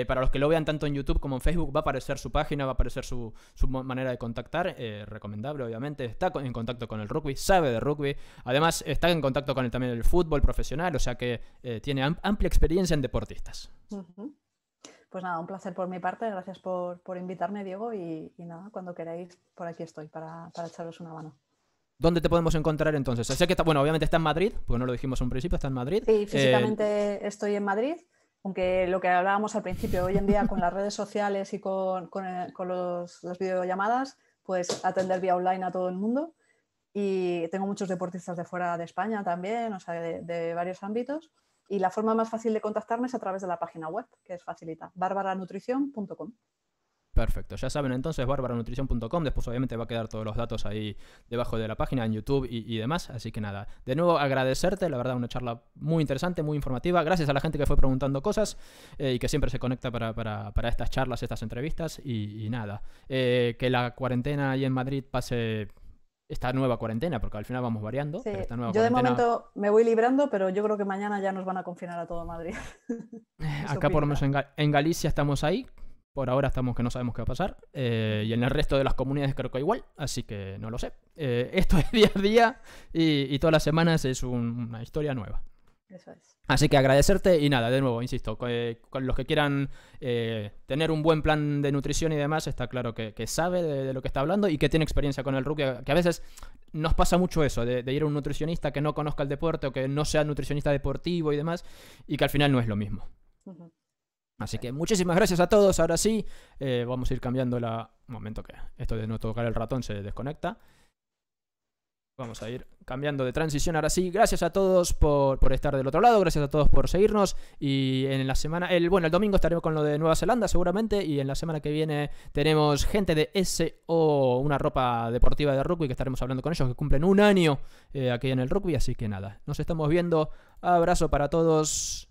para los que lo vean tanto en YouTube como en Facebook, va a aparecer su página, va a aparecer su manera de contactar. Recomendable, obviamente. Está en contacto con el rugby, sabe de rugby. Además, está en contacto con también el fútbol profesional, o sea que tiene amplia experiencia en deportistas. Pues nada, un placer por mi parte, gracias por invitarme, Diego, y nada, cuando queráis, por aquí estoy para echaros una mano. ¿Dónde te podemos encontrar entonces? Sé que está, bueno, obviamente está en Madrid, porque no lo dijimos en un principio, está en Madrid. Sí, físicamente estoy en Madrid, aunque lo que hablábamos al principio, hoy en día con las redes sociales y con las videollamadas, pues atender vía online a todo el mundo. Y tengo muchos deportistas de fuera de España también, o sea, de varios ámbitos. Y la forma más fácil de contactarme es a través de la página web, que es facilita, barbaranutrición.com. Perfecto, ya saben entonces, barbaranutrición.com. Después obviamente va a quedar todos los datos ahí debajo de la página en YouTube y demás. Así que nada, de nuevo agradecerte, la verdad una charla muy interesante, muy informativa. Gracias a la gente que fue preguntando cosas y que siempre se conecta para estas charlas, estas entrevistas. Y nada, que la cuarentena ahí en Madrid pase... Esta nueva cuarentena, porque al final vamos variando. Sí, pero esta nueva yo de cuarentena... momento me voy librando, pero yo creo que mañana ya nos van a confinar a todo Madrid. Acá por lo menos en Galicia estamos ahí. Por ahora estamos que no sabemos qué va a pasar. Y en el resto de las comunidades creo que igual. Así que no lo sé. Esto es día a día y todas las semanas es una historia nueva. Eso es. Así que agradecerte y nada, de nuevo, insisto, con los que quieran tener un buen plan de nutrición y demás, está claro que sabe de lo que está hablando y que tiene experiencia con el rugby, que a veces nos pasa mucho eso, de ir a un nutricionista que no conozca el deporte o que no sea nutricionista deportivo y demás, y que al final no es lo mismo. Así que muchísimas gracias a todos, ahora sí, vamos a ir cambiando un momento que esto de no tocar el ratón se desconecta. Vamos a ir cambiando de transición ahora sí. Gracias a todos por estar del otro lado. Gracias a todos por seguirnos. Y en la semana... el domingo estaremos con lo de Nueva Zelanda seguramente. Y en la semana que viene tenemos gente de SO, una ropa deportiva de rugby, que estaremos hablando con ellos, que cumplen 1 año aquí en el rugby. Así que nada, nos estamos viendo. Abrazo para todos.